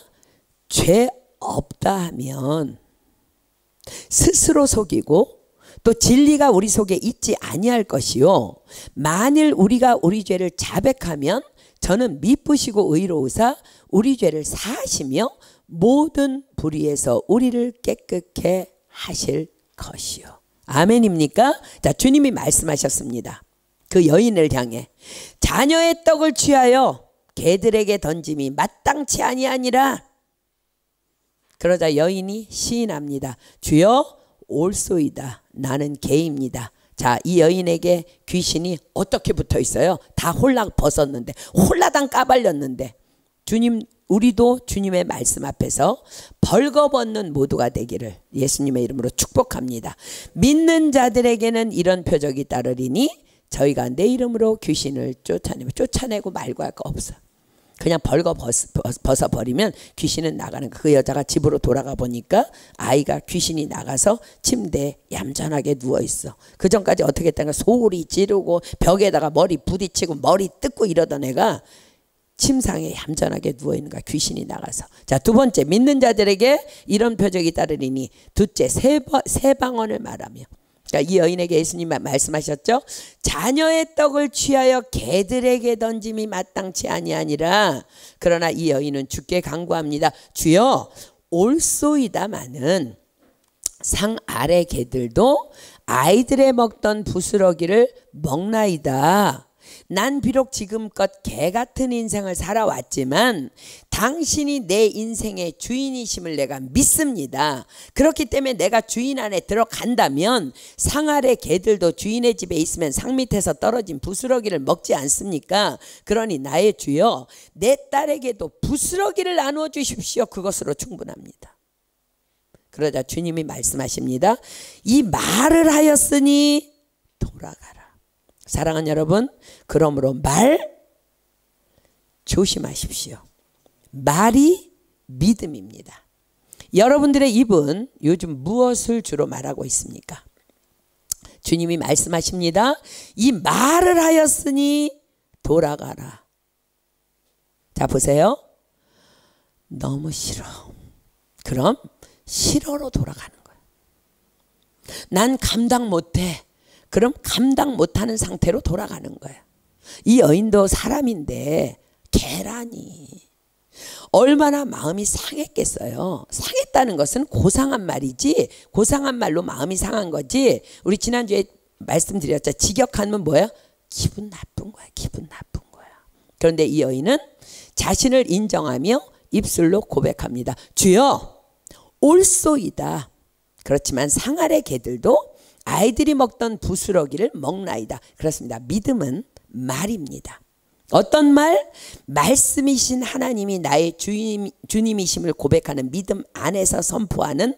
죄 없다 하면 스스로 속이고 또 진리가 우리 속에 있지 아니할 것이요, 만일 우리가 우리 죄를 자백하면 저는 미쁘시고 의로우사 우리 죄를 사하시며 모든 불의에서 우리를 깨끗게 하실 것이요. 아멘입니까? 자, 주님이 말씀하셨습니다. 그 여인을 향해 자녀의 떡을 취하여 개들에게 던짐이 마땅치 아니하니라. 그러자 여인이 시인합니다. 주여 올소이다. 나는 개입니다. 자, 이 여인에게 귀신이 어떻게 붙어 있어요? 다 홀랑 벗었는데, 홀라당 까발렸는데, 주님, 우리도 주님의 말씀 앞에서 벌거벗는 모두가 되기를 예수님의 이름으로 축복합니다. 믿는 자들에게는 이런 표적이 따르리니 저희가 내 이름으로 귀신을 쫓아내고 말고 할 거 없어. 그냥 벗어버리면 귀신은 나가는 거야. 그 여자가 집으로 돌아가 보니까 아이가 귀신이 나가서 침대에 얌전하게 누워있어. 그 전까지 어떻게 했다가 소리 지르고 벽에다가 머리 부딪히고 머리 뜯고 이러던 애가 침상에 얌전하게 누워있는 거야. 귀신이 나가서. 자, 두 번째, 믿는 자들에게 이런 표적이 따르리니 둘째, 세 방언을 말하며. 그러니까 이 여인에게 예수님 말씀하셨죠. 자녀의 떡을 취하여 개들에게 던짐이 마땅치 아니하니라. 그러나 이 여인은 주께 간구합니다. 주여 올소이다마는 상 아래 개들도 아이들의 먹던 부스러기를 먹나이다. 난 비록 지금껏 개 같은 인생을 살아왔지만 당신이 내 인생의 주인이심을 내가 믿습니다. 그렇기 때문에 내가 주인 안에 들어간다면 상 아래 개들도 주인의 집에 있으면 상 밑에서 떨어진 부스러기를 먹지 않습니까? 그러니 나의 주여 내 딸에게도 부스러기를 나누어 주십시오. 그것으로 충분합니다. 그러자 주님이 말씀하십니다. 이 말을 하였으니 돌아가라. 사랑하는 여러분, 그러므로 말 조심하십시오. 말이 믿음입니다. 여러분들의 입은 요즘 무엇을 주로 말하고 있습니까? 주님이 말씀하십니다. 이 말을 하였으니 돌아가라. 자, 보세요. 너무 싫어. 그럼 싫어로 돌아가는 거예요. 난 감당 못해. 그럼 감당 못하는 상태로 돌아가는 거예요. 이 여인도 사람인데 개라니 얼마나 마음이 상했겠어요. 상했다는 것은 고상한 말이지, 고상한 말로 마음이 상한 거지. 우리 지난주에 말씀드렸죠. 직역하면 뭐예요? 기분 나쁜 거야. 기분 나쁜 거야. 그런데 이 여인은 자신을 인정하며 입술로 고백합니다. 주여 올소이다. 그렇지만 상 아래 개들도 아이들이 먹던 부스러기를 먹나이다. 그렇습니다. 믿음은 말입니다. 어떤 말? 말씀이신 하나님이 나의 주님이심을 고백하는 믿음 안에서 선포하는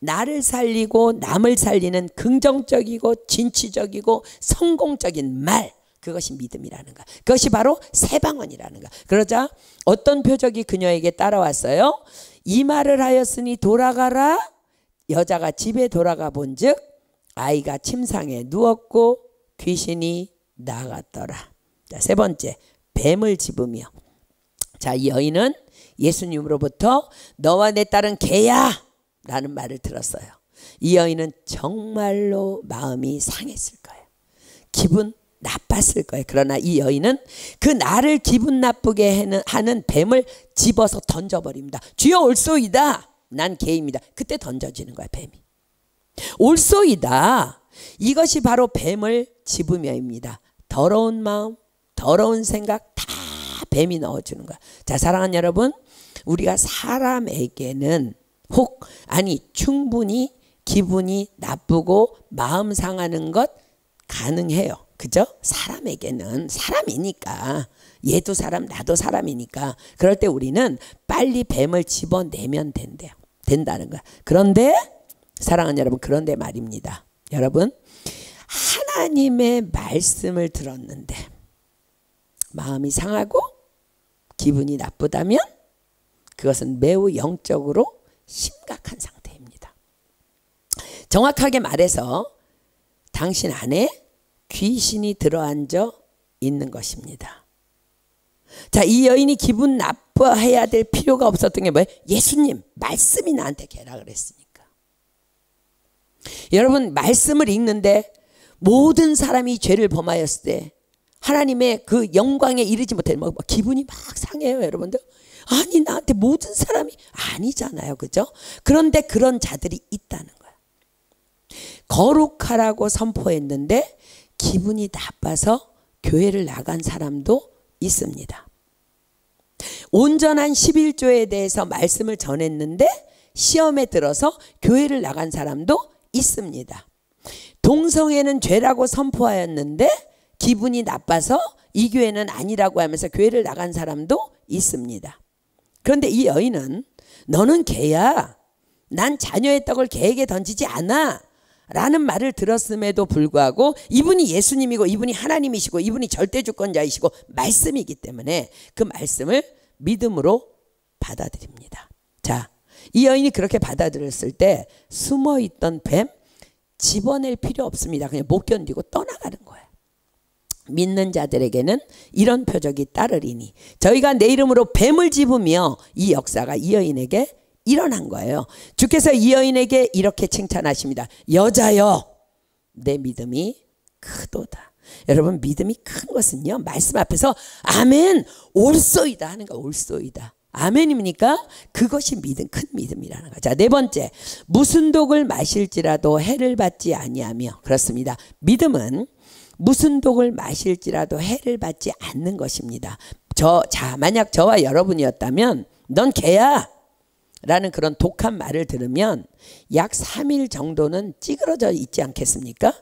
나를 살리고 남을 살리는 긍정적이고 진취적이고 성공적인 말, 그것이 믿음이라는 것. 그것이 바로 새방언이라는 것. 그러자 어떤 표적이 그녀에게 따라왔어요? 이 말을 하였으니 돌아가라. 여자가 집에 돌아가 본즉 아이가 침상에 누웠고 귀신이 나갔더라. 자, 세 번째, 뱀을 집으며. 자, 이 여인은 예수님으로부터 너와 내 딸은 개야 라는 말을 들었어요. 이 여인은 정말로 마음이 상했을 거예요. 기분 나빴을 거예요. 그러나 이 여인은 그 나를 기분 나쁘게 하는 뱀을 집어서 던져버립니다. 주여 올소이다. 난 개입니다. 그때 던져지는 거야, 뱀이. 올소이다. 이것이 바로 뱀을 집으며입니다. 더러운 마음, 더러운 생각 다 뱀이 넣어주는 거야. 자, 사랑하는 여러분, 우리가 사람에게는 충분히 기분이 나쁘고 마음 상하는 것 가능해요. 그죠? 사람에게는, 사람이니까, 얘도 사람 나도 사람이니까, 그럴 때 우리는 빨리 뱀을 집어내면 된다는 거야. 그런데 사랑하는 여러분, 그런데 말입니다. 여러분, 하나님의 말씀을 들었는데 마음이 상하고 기분이 나쁘다면 그것은 매우 영적으로 심각한 상태입니다. 정확하게 말해서 당신 안에 귀신이 들어앉아 있는 것입니다. 자, 이 여인이 기분 나빠해야 될 필요가 없었던 게 뭐예요? 예수님 말씀이 나한테 개라 그랬으니까. 여러분, 말씀을 읽는데 모든 사람이 죄를 범하였을 때 하나님의 그 영광에 이르지 못해 기분이 막 상해요, 여러분들. 아니, 나한테 모든 사람이 아니잖아요, 그죠? 그런데 그런 자들이 있다는 거야. 거룩하라고 선포했는데 기분이 나빠서 교회를 나간 사람도 있습니다. 온전한 11조에 대해서 말씀을 전했는데 시험에 들어서 교회를 나간 사람도 있습니다. 동성애는 죄라고 선포하였는데 기분이 나빠서 이 교회는 아니라고 하면서 교회를 나간 사람도 있습니다. 그런데 이 여인은 너는 개야. 난 자녀의 떡을 개에게 던지지 않아. 라는 말을 들었음에도 불구하고 이분이 예수님이고 이분이 하나님이시고 이분이 절대주권자이시고 말씀이기 때문에 그 말씀을 믿음으로 받아들입니다. 자, 이 여인이 그렇게 받아들였을 때 숨어있던 뱀 집어낼 필요 없습니다. 그냥 못 견디고 떠나가는 거예요. 믿는 자들에게는 이런 표적이 따르리니 저희가 내 이름으로 뱀을 집으며 이 역사가 이 여인에게 일어난 거예요. 주께서 이 여인에게 이렇게 칭찬하십니다. 여자여, 내 믿음이 크도다. 여러분, 믿음이 큰 것은요, 말씀 앞에서 아멘 올소이다 하는 거. 올소이다. 아멘입니까? 그것이 믿음, 큰 믿음이라는 거죠. 자, 네 번째, 무슨 독을 마실지라도 해를 받지 아니하며. 그렇습니다. 믿음은 무슨 독을 마실지라도 해를 받지 않는 것입니다. 만약 저와 여러분이었다면 넌 개야 라는 그런 독한 말을 들으면 약 3일 정도는 찌그러져 있지 않겠습니까?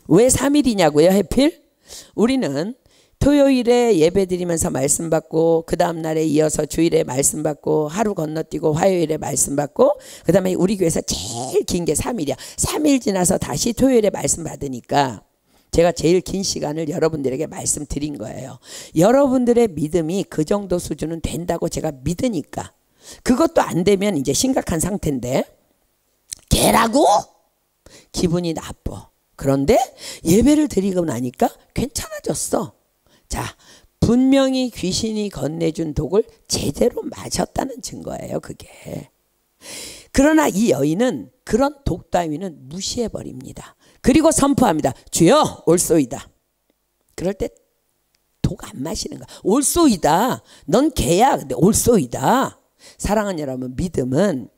왜 3일이냐고요, 해필? 우리는 토요일에 예배 드리면서 말씀 받고 그 다음 날에 이어서 주일에 말씀 받고 하루 건너뛰고 화요일에 말씀 받고 그 다음에 우리 교회에서 제일 긴 게 3일이야. 3일 지나서 다시 토요일에 말씀 받으니까 제가 제일 긴 시간을 여러분들에게 말씀드린 거예요. 여러분들의 믿음이 그 정도 수준은 된다고 제가 믿으니까. 그것도 안 되면 이제 심각한 상태인데 개라고? 기분이 나빠. 그런데 예배를 드리고 나니까 괜찮아졌어. 자, 분명히 귀신이 건네준 독을 제대로 마셨다는 증거예요, 그게. 그러나 이 여인은 그런 독 따위는 무시해버립니다. 그리고 선포합니다. 주여 올소이다. 그럴 때 독 안 마시는 거야. 올소이다. 넌 개야. 근데 올소이다. 사랑하는 여러분, 믿음은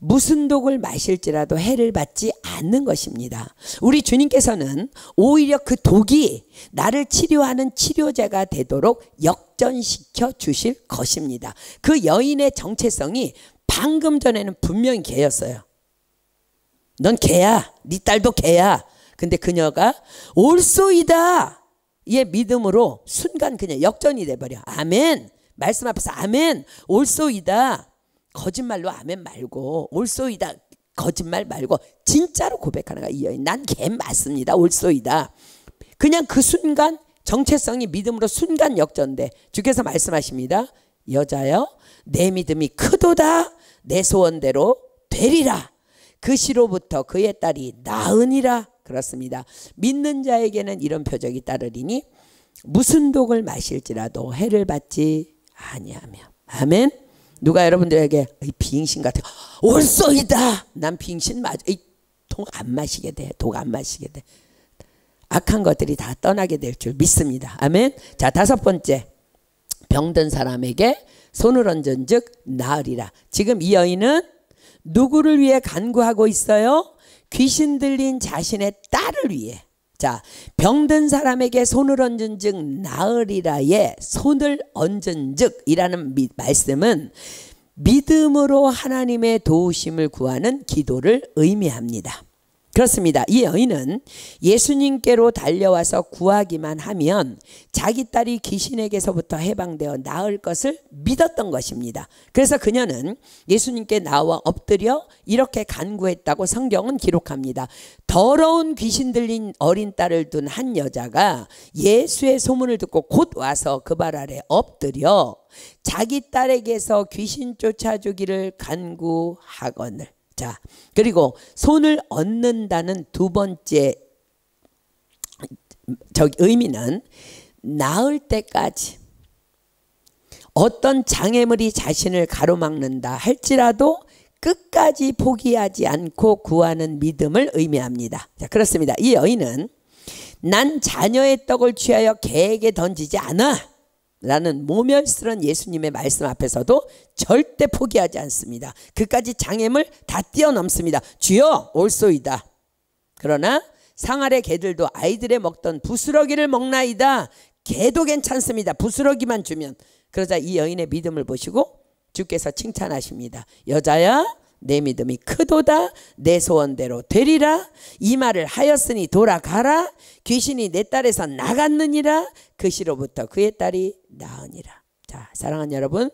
무슨 독을 마실지라도 해를 받지 않는 것입니다. 우리 주님께서는 오히려 그 독이 나를 치료하는 치료제가 되도록 역전시켜 주실 것입니다. 그 여인의 정체성이 방금 전에는 분명히 개였어요. 넌 개야. 네 딸도 개야. 근데 그녀가 올소이다. 의 믿음으로 순간 그냥 역전이 돼버려. 아멘. 말씀 앞에서 아멘 올소이다. 거짓말로 아멘 말고 올소이다. 거짓말 말고 진짜로 고백하는 거야. 이 여인 난 걔 맞습니다. 올소이다. 그냥 그 순간 정체성이 믿음으로 순간 역전돼. 주께서 말씀하십니다. 여자여 내 믿음이 크도다. 내 소원대로 되리라. 그 시로부터 그의 딸이 나으니라. 그렇습니다. 믿는 자에게는 이런 표적이 따르리니 무슨 독을 마실지라도 해를 받지 아니하며. 아멘. 누가 여러분들에게 빙신 같아 올소이다. 난 빙신 맞아. 독 안 마시게 돼. 독 안 마시게 돼. 악한 것들이 다 떠나게 될 줄 믿습니다. 아멘. 자, 다섯 번째, 병든 사람에게 손을 얹은 즉 나으리라. 지금 이 여인은 누구를 위해 간구하고 있어요? 귀신 들린 자신의 딸을 위해. 자, 병든 사람에게 손을 얹은 즉 나으리라에 손을 얹은 즉 이라는 말씀은 믿음으로 하나님의 도우심을 구하는 기도를 의미합니다. 그렇습니다. 이 여인은 예수님께로 달려와서 구하기만 하면 자기 딸이 귀신에게서부터 해방되어 나을 것을 믿었던 것입니다. 그래서 그녀는 예수님께 나와 엎드려 이렇게 간구했다고 성경은 기록합니다. 더러운 귀신 들린 어린 딸을 둔 한 여자가 예수의 소문을 듣고 곧 와서 그 발 아래 엎드려 자기 딸에게서 귀신 쫓아주기를 간구하거늘. 자, 그리고 손을 얹는다는 두 번째 의미는 나을 때까지 어떤 장애물이 자신을 가로막는다 할지라도 끝까지 포기하지 않고 구하는 믿음을 의미합니다. 자, 그렇습니다. 이 여인은 난 자녀의 떡을 취하여 개에게 던지지 않아 라는 모멸스러운 예수님의 말씀 앞에서도 절대 포기하지 않습니다. 그까지 장애물 다 뛰어넘습니다. 주여 올소이다. 그러나 상아래 개들도 아이들의 먹던 부스러기를 먹나이다. 개도 괜찮습니다. 부스러기만 주면. 그러자 이 여인의 믿음을 보시고 주께서 칭찬하십니다. 여자야 내 믿음이 크도다. 내 소원대로 되리라. 이 말을 하였으니 돌아가라. 귀신이 내 딸에서 나갔느니라. 그 시로부터 그의 딸이 나으니라. 자, 사랑하는 여러분,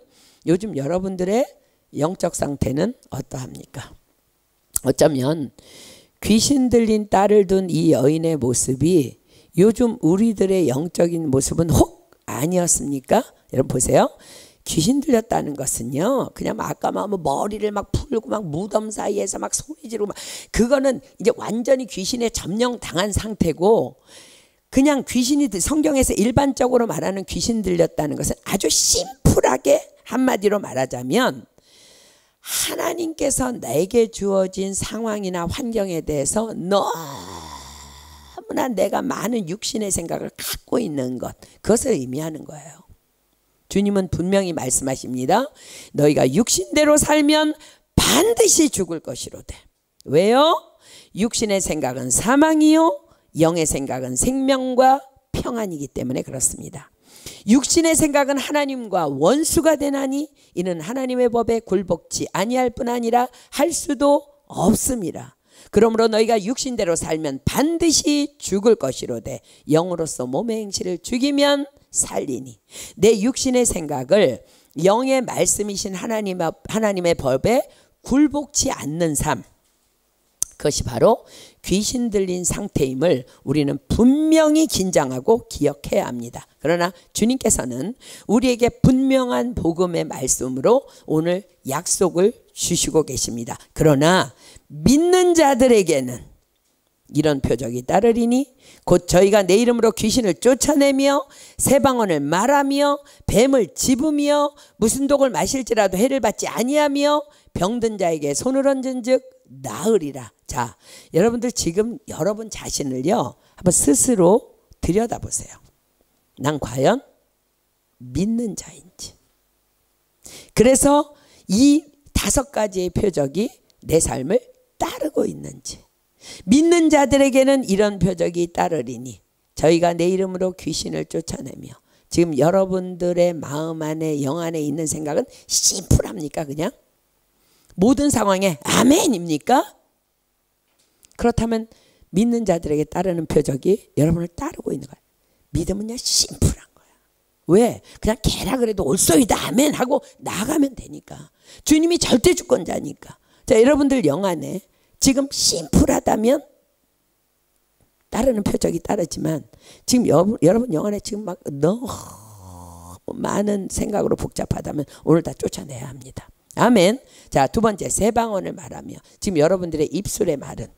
요즘 여러분들의 영적 상태는 어떠합니까? 어쩌면 귀신 들린 딸을 둔 이 여인의 모습이 요즘 우리들의 영적인 모습은 혹 아니었습니까? 여러분 보세요. 귀신 들렸다는 것은요, 그냥 막 아까 막 머리를 막 풀고 막 무덤 사이에서 막 소리 지르고 막, 그거는 이제 완전히 귀신에 점령 당한 상태고, 그냥 귀신이 성경에서 일반적으로 말하는 귀신 들렸다는 것은 아주 심플하게 한마디로 말하자면 하나님께서 내게 주어진 상황이나 환경에 대해서 너무나 내가 많은 육신의 생각을 갖고 있는 것, 그것을 의미하는 거예요. 주님은 분명히 말씀하십니다. 너희가 육신대로 살면 반드시 죽을 것이로되. 왜요? 육신의 생각은 사망이요 영의 생각은 생명과 평안이기 때문에 그렇습니다. 육신의 생각은 하나님과 원수가 되나니 이는 하나님의 법에 굴복치 아니할 뿐 아니라 할 수도 없습니다. 그러므로 너희가 육신대로 살면 반드시 죽을 것이로되 영으로서 몸의 행실을 죽이면 살리니. 내 육신의 생각을 영의 말씀이신 하나님의 법에 굴복치 않는 삶, 그것이 바로 귀신 들린 상태임을 우리는 분명히 긴장하고 기억해야 합니다. 그러나 주님께서는 우리에게 분명한 복음의 말씀으로 오늘 약속을 주시고 계십니다. 그러나 믿는 자들에게는 이런 표적이 따르리니 곧 저희가 내 이름으로 귀신을 쫓아내며 새 방언을 말하며 뱀을 집으며 무슨 독을 마실지라도 해를 받지 아니하며 병든 자에게 손을 얹은 즉 나으리라. 자, 여러분들 지금 여러분 자신을요 한번 스스로 들여다보세요. 난 과연 믿는 자인지. 그래서 이 5가지의 표적이 내 삶을 따르고 있는지. 믿는 자들에게는 이런 표적이 따르리니 저희가 내 이름으로 귀신을 쫓아내며. 지금 여러분들의 마음 안에 영 안에 있는 생각은 심플합니까? 그냥 모든 상황에 아멘입니까? 그렇다면 믿는 자들에게 따르는 표적이 여러분을 따르고 있는 거예요. 믿음은요 심플한 거야. 왜? 그냥 개라 그래도 올소이다 아멘 하고 나가면 되니까. 주님이 절대 주권자니까. 자, 여러분들 영 안에 지금 심플하다면 따르는 표적이 따르지만 지금 여러분 영안에 지금 막 너무 많은 생각으로 복잡하다면 오늘 다 쫓아내야 합니다. 아멘. 자, 두 번째, 새 방언을 말하며. 지금 여러분들의 입술의 말은,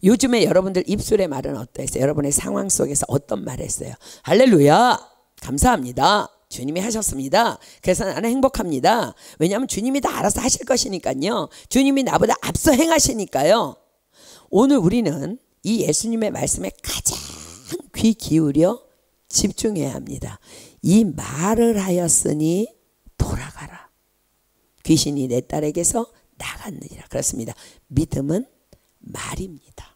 요즘에 여러분들 입술의 말은 어떠했어요? 여러분의 상황 속에서 어떤 말 했어요? 할렐루야, 감사합니다, 주님이 하셨습니다, 그래서 나는 행복합니다. 왜냐하면 주님이 다 알아서 하실 것이니까요. 주님이 나보다 앞서 행하시니까요. 오늘 우리는 이 예수님의 말씀에 가장 귀 기울여 집중해야 합니다. 이 말을 하였으니 돌아가라. 귀신이 내 딸에게서 나갔느니라. 그렇습니다. 믿음은 말입니다.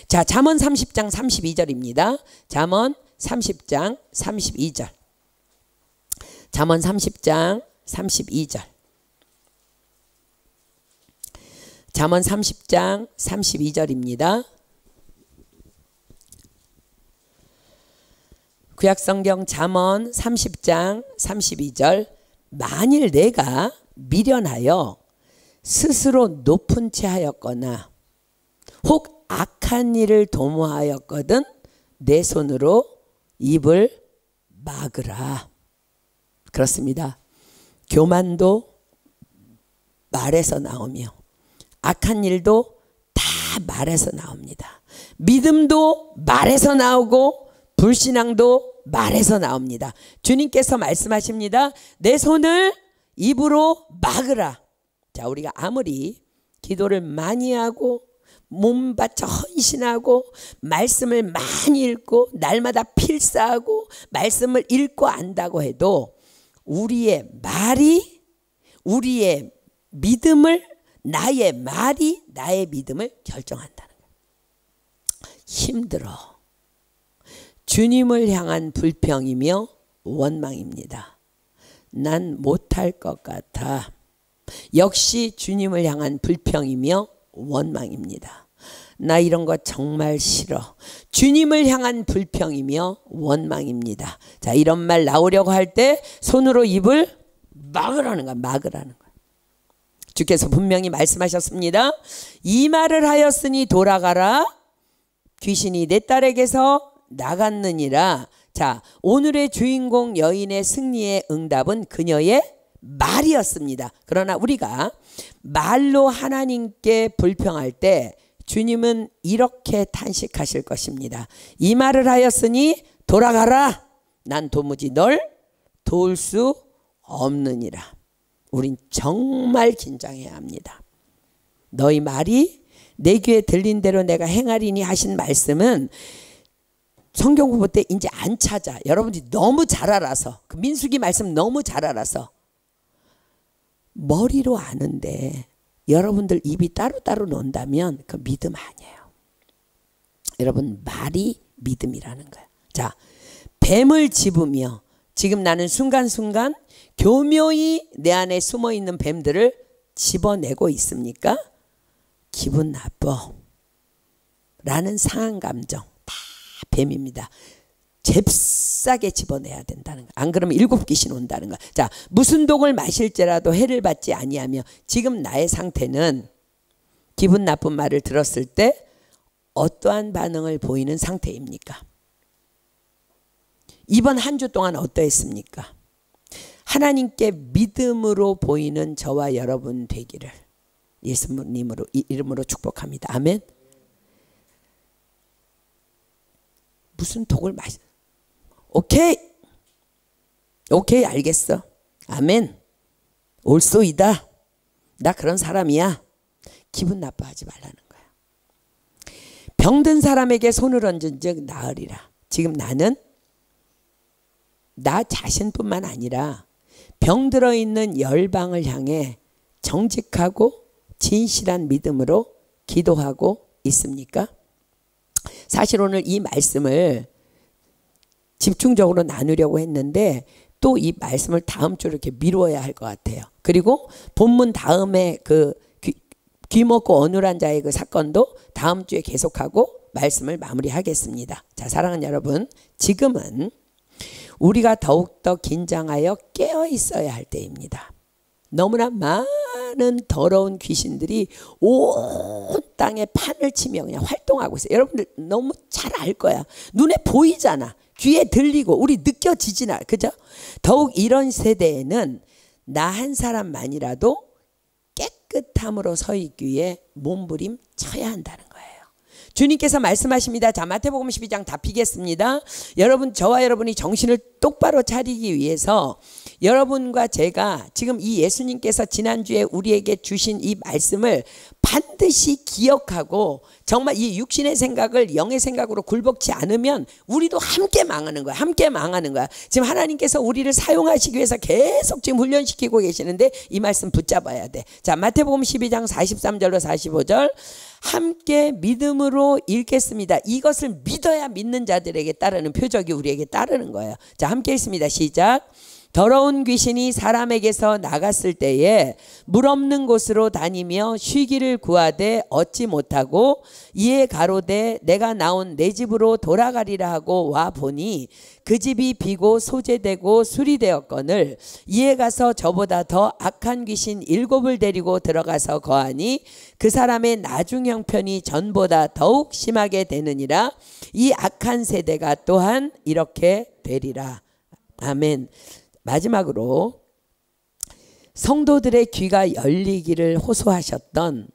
자, 잠언 30장 32절입니다. 잠언 30장 32절. 잠언 30장 32절. 잠언 30장 32절입니다. 구약성경 잠언 30장 32절. 만일 내가 미련하여 스스로 높은 채 하였거나 혹 악한 일을 도모하였거든 내 손으로 입을 막으라. 그렇습니다. 교만도 말에서 나오며 악한 일도 다 말에서 나옵니다. 믿음도 말에서 나오고 불신앙도 말에서 나옵니다. 주님께서 말씀하십니다. 내 손을 입으로 막으라. 자, 우리가 아무리 기도를 많이 하고 몸 바쳐 헌신하고 말씀을 많이 읽고 날마다 필사하고 말씀을 읽고 안다고 해도 우리의 말이, 우리의 믿음을, 나의 말이 나의 믿음을 결정한다는 거예요. 힘들어. 주님을 향한 불평이며 원망입니다. 난 못할 것 같아. 역시 주님을 향한 불평이며 원망입니다. 나 이런 거 정말 싫어. 주님을 향한 불평이며 원망입니다. 자, 이런 말 나오려고 할 때 손으로 입을 막으라는 거야. 막으라는 거야. 주께서 분명히 말씀하셨습니다. 이 말을 하였으니 돌아가라. 귀신이 내 딸에게서 나갔느니라. 자, 오늘의 주인공 여인의 승리의 응답은 그녀의 말이었습니다. 그러나 우리가 말로 하나님께 불평할 때 주님은 이렇게 탄식하실 것입니다. 이 말을 하였으니 돌아가라. 난 도무지 널 도울 수 없느니라. 우린 정말 긴장해야 합니다. 너희 말이 내 귀에 들린 대로 내가 행하리니 하신 말씀은 성경 공부 때 이제 안 찾아. 여러분들이 너무 잘 알아서, 그 민수기 말씀 너무 잘 알아서 머리로 아는데 여러분들 입이 따로따로 논다면 그 믿음 아니에요. 여러분, 말이 믿음이라는 거예요. 자, 뱀을 집으며 지금 나는 순간순간 교묘히 내 안에 숨어있는 뱀들을 집어내고 있습니까? 기분 나빠 라는 상한 감정 다 뱀입니다. 잽싸게 집어내야 된다는 거. 안 그러면 7 귀신 온다는 거. 자, 무슨 독을 마실지라도 해를 받지 아니하며, 지금 나의 상태는 기분 나쁜 말을 들었을 때 어떠한 반응을 보이는 상태입니까? 이번 한 주 동안 어떠했습니까? 하나님께 믿음으로 보이는 저와 여러분 되기를 예수님으로 이름으로 축복합니다. 아멘. 무슨 독을 오케이 알겠어. 아멘. 올소이다. 나 그런 사람이야. 기분 나빠하지 말라는 거야. 병든 사람에게 손을 얹은 즉 나으리라. 지금 나는 나 자신뿐만 아니라 병들어 있는 열방을 향해 정직하고 진실한 믿음으로 기도하고 있습니까? 사실 오늘 이 말씀을 집중적으로 나누려고 했는데 또 이 말씀을 다음 주로 이렇게 미루어야 할 것 같아요. 그리고 본문 다음에 그 귀 먹고 어눌한 자의 그 사건도 다음 주에 계속하고 말씀을 마무리하겠습니다. 자, 사랑하는 여러분, 지금은 우리가 더욱더 긴장하여 깨어 있어야 할 때입니다. 너무나 많은 수많은 더러운 귀신들이 온 땅에 판을 치며 그냥 활동하고 있어요. 여러분들 너무 잘 알 거야. 눈에 보이잖아. 귀에 들리고 우리 느껴지지나, 그죠? 더욱 이런 세대에는 나 한 사람만이라도 깨끗함으로 서 있기 위해 몸부림 쳐야 한다는 거예요. 주님께서 말씀하십니다. 자, 마태복음 12장 다 피겠습니다. 여러분, 저와 여러분이 정신을 똑바로 차리기 위해서 여러분과 제가 지금 이 예수님께서 지난주에 우리에게 주신 이 말씀을 반드시 기억하고 정말 이 육신의 생각을 영의 생각으로 굴복치 않으면 우리도 함께 망하는 거야. 함께 망하는 거야. 지금 하나님께서 우리를 사용하시기 위해서 계속 지금 훈련시키고 계시는데 이 말씀 붙잡아야 돼. 자, 마태복음 12장 43절로 45절 함께 믿음으로 읽겠습니다. 이것을 믿어야 믿는 자들에게 따르는 표적이 우리에게 따르는 거예요. 자, 함께 읽습니다. 시작. 더러운 귀신이 사람에게서 나갔을 때에 물 없는 곳으로 다니며 쉬기를 구하되 얻지 못하고 이에 가로되 내가 나온 내 집으로 돌아가리라 하고 와 보니 그 집이 비고 소재되고 수리되었거늘 이에 가서 저보다 더 악한 귀신 7을 데리고 들어가서 거하니 그 사람의 나중 형편이 전보다 더욱 심하게 되느니라. 이 악한 세대가 또한 이렇게 되리라. 아멘. 마지막으로 성도들의 귀가 열리기를 호소하셨던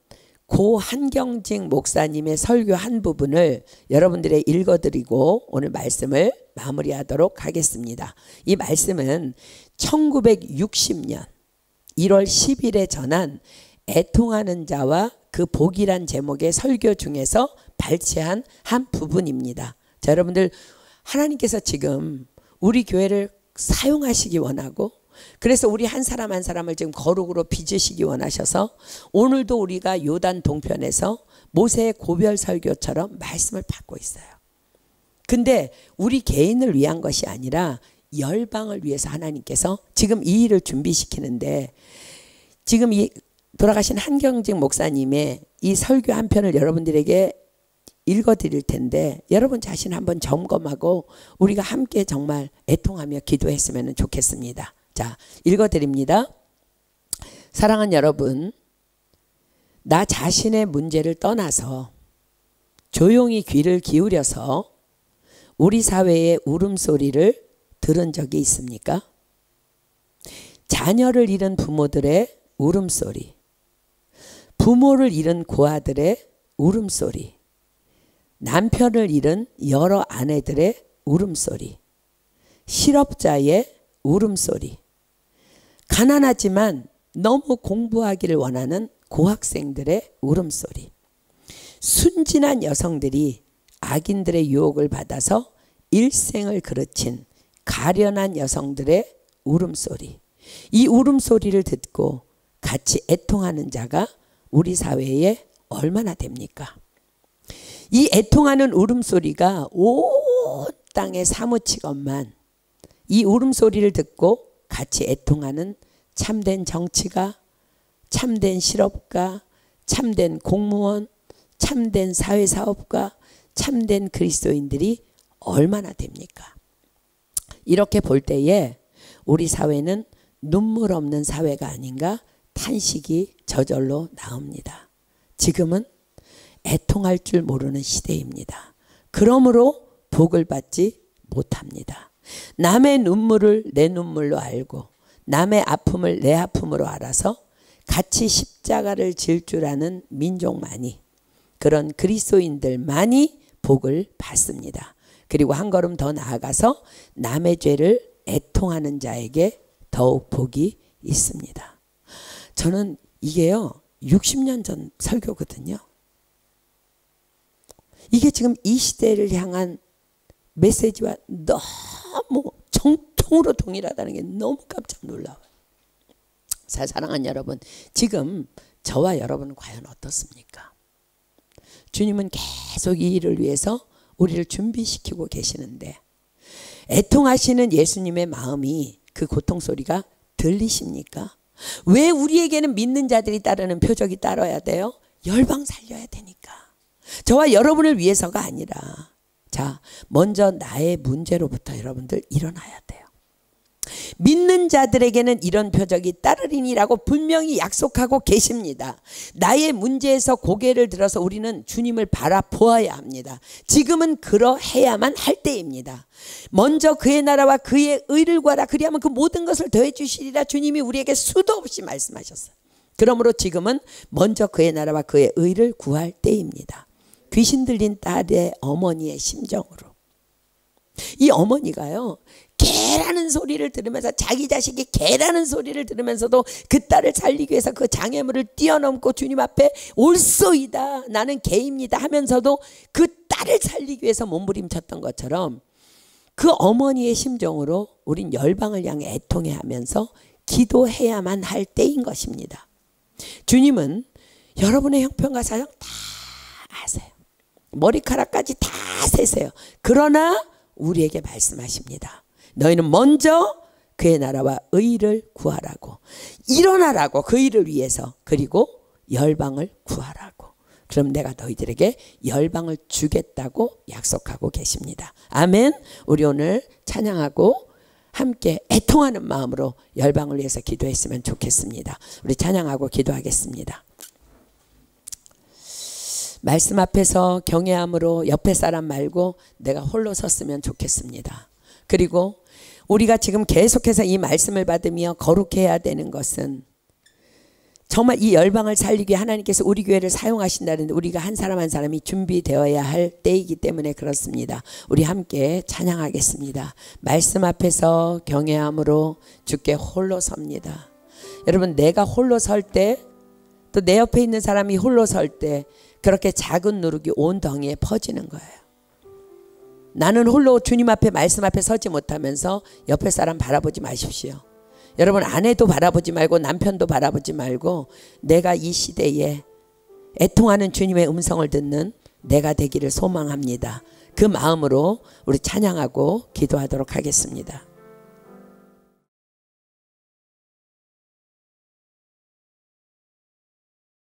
고 한경직 목사님의 설교 한 부분을 여러분들의 읽어드리고 오늘 말씀을 마무리하도록 하겠습니다. 이 말씀은 1960년 1월 10일에 전한 애통하는 자와 그 복이란 제목의 설교 중에서 발췌한 한 부분입니다. 자, 여러분들, 하나님께서 지금 우리 교회를 사용하시기 원하고, 그래서 우리 한 사람 한 사람을 지금 거룩으로 빚으시기 원하셔서 오늘도 우리가 요단 동편에서 모세의 고별 설교처럼 말씀을 받고 있어요. 근데 우리 개인을 위한 것이 아니라 열방을 위해서 하나님께서 지금 이 일을 준비시키는데, 지금 이 돌아가신 한경직 목사님의 이 설교 한 편을 여러분들에게 읽어드릴 텐데 여러분 자신 한번 점검하고 우리가 함께 정말 애통하며 기도했으면 좋겠습니다. 자, 읽어드립니다. 사랑하는 여러분, 나 자신의 문제를 떠나서 조용히 귀를 기울여서 우리 사회의 울음소리를 들은 적이 있습니까? 자녀를 잃은 부모들의 울음소리, 부모를 잃은 고아들의 울음소리, 남편을 잃은 여러 아내들의 울음소리, 실업자의 울음소리, 가난하지만 너무 공부하기를 원하는 고학생들의 울음소리, 순진한 여성들이 악인들의 유혹을 받아서 일생을 그르친 가련한 여성들의 울음소리, 이 울음소리를 듣고 같이 애통하는 자가 우리 사회에 얼마나 됩니까? 이 애통하는 울음소리가 온 땅에 사무치건만 이 울음소리를 듣고 같이 애통하는 참된 정치가, 참된 실업가, 참된 공무원, 참된 사회사업가, 참된 그리스도인들이 얼마나 됩니까? 이렇게 볼 때에 우리 사회는 눈물 없는 사회가 아닌가 탄식이 저절로 나옵니다. 지금은 애통할 줄 모르는 시대입니다. 그러므로 복을 받지 못합니다. 남의 눈물을 내 눈물로 알고 남의 아픔을 내 아픔으로 알아서 같이 십자가를 질 줄 아는 민족만이, 그런 그리스도인들만이 복을 받습니다. 그리고 한 걸음 더 나아가서 남의 죄를 애통하는 자에게 더욱 복이 있습니다. 저는 이게요 60년 전 설교거든요. 이게 지금 이 시대를 향한 메시지와 너무 정통으로 동일하다는 게 너무 깜짝 놀라워요. 사랑하는 여러분, 지금 저와 여러분은 과연 어떻습니까? 주님은 계속 이 일을 위해서 우리를 준비시키고 계시는데 애통하시는 예수님의 마음이, 그 고통 소리가 들리십니까? 왜 우리에게는 믿는 자들이 따르는 표적이 따라야 돼요? 열방 살려야 되니까. 저와 여러분을 위해서가 아니라, 자, 먼저 나의 문제로부터 여러분들 일어나야 돼요. 믿는 자들에게는 이런 표적이 따르리니라고 분명히 약속하고 계십니다. 나의 문제에서 고개를 들어서 우리는 주님을 바라보아야 합니다. 지금은 그러해야만 할 때입니다. 먼저 그의 나라와 그의 의를 구하라. 그리하면 그 모든 것을 더해 주시리라. 주님이 우리에게 수도 없이 말씀하셨어요. 그러므로 지금은 먼저 그의 나라와 그의 의를 구할 때입니다. 귀신 들린 딸의 어머니의 심정으로. 이 어머니가요, 개라는 소리를 들으면서, 자기 자식이 개라는 소리를 들으면서도 그 딸을 살리기 위해서 그 장애물을 뛰어넘고 주님 앞에 올소이다, 나는 개입니다 하면서도 그 딸을 살리기 위해서 몸부림쳤던 것처럼 그 어머니의 심정으로 우린 열방을 향해 애통해 하면서 기도해야만 할 때인 것입니다. 주님은 여러분의 형편과 사정 다 아세요. 머리카락까지 다 세세요. 그러나 우리에게 말씀하십니다. 너희는 먼저 그의 나라와 의를 구하라고, 일어나라고, 그 일을 위해서, 그리고 열방을 구하라고. 그럼 내가 너희들에게 열방을 주겠다고 약속하고 계십니다. 아멘. 우리 오늘 찬양하고 함께 애통하는 마음으로 열방을 위해서 기도했으면 좋겠습니다. 우리 찬양하고 기도하겠습니다. 말씀 앞에서 경외함으로 옆에 사람 말고 내가 홀로 섰으면 좋겠습니다. 그리고 우리가 지금 계속해서 이 말씀을 받으며 거룩해야 되는 것은 정말 이 열방을 살리기 위해 하나님께서 우리 교회를 사용하신다는데 우리가 한 사람 한 사람이 준비되어야 할 때이기 때문에 그렇습니다. 우리 함께 찬양하겠습니다. 말씀 앞에서 경외함으로 주께 홀로 섭니다. 여러분, 내가 홀로 설 때, 또 내 옆에 있는 사람이 홀로 설 때 그렇게 작은 누룩이 온 덩이에 퍼지는 거예요. 나는 홀로 주님 앞에, 말씀 앞에 서지 못하면서 옆에 사람 바라보지 마십시오. 여러분, 아내도 바라보지 말고 남편도 바라보지 말고 내가 이 시대에 애통하는 주님의 음성을 듣는 내가 되기를 소망합니다. 그 마음으로 우리 찬양하고 기도하도록 하겠습니다.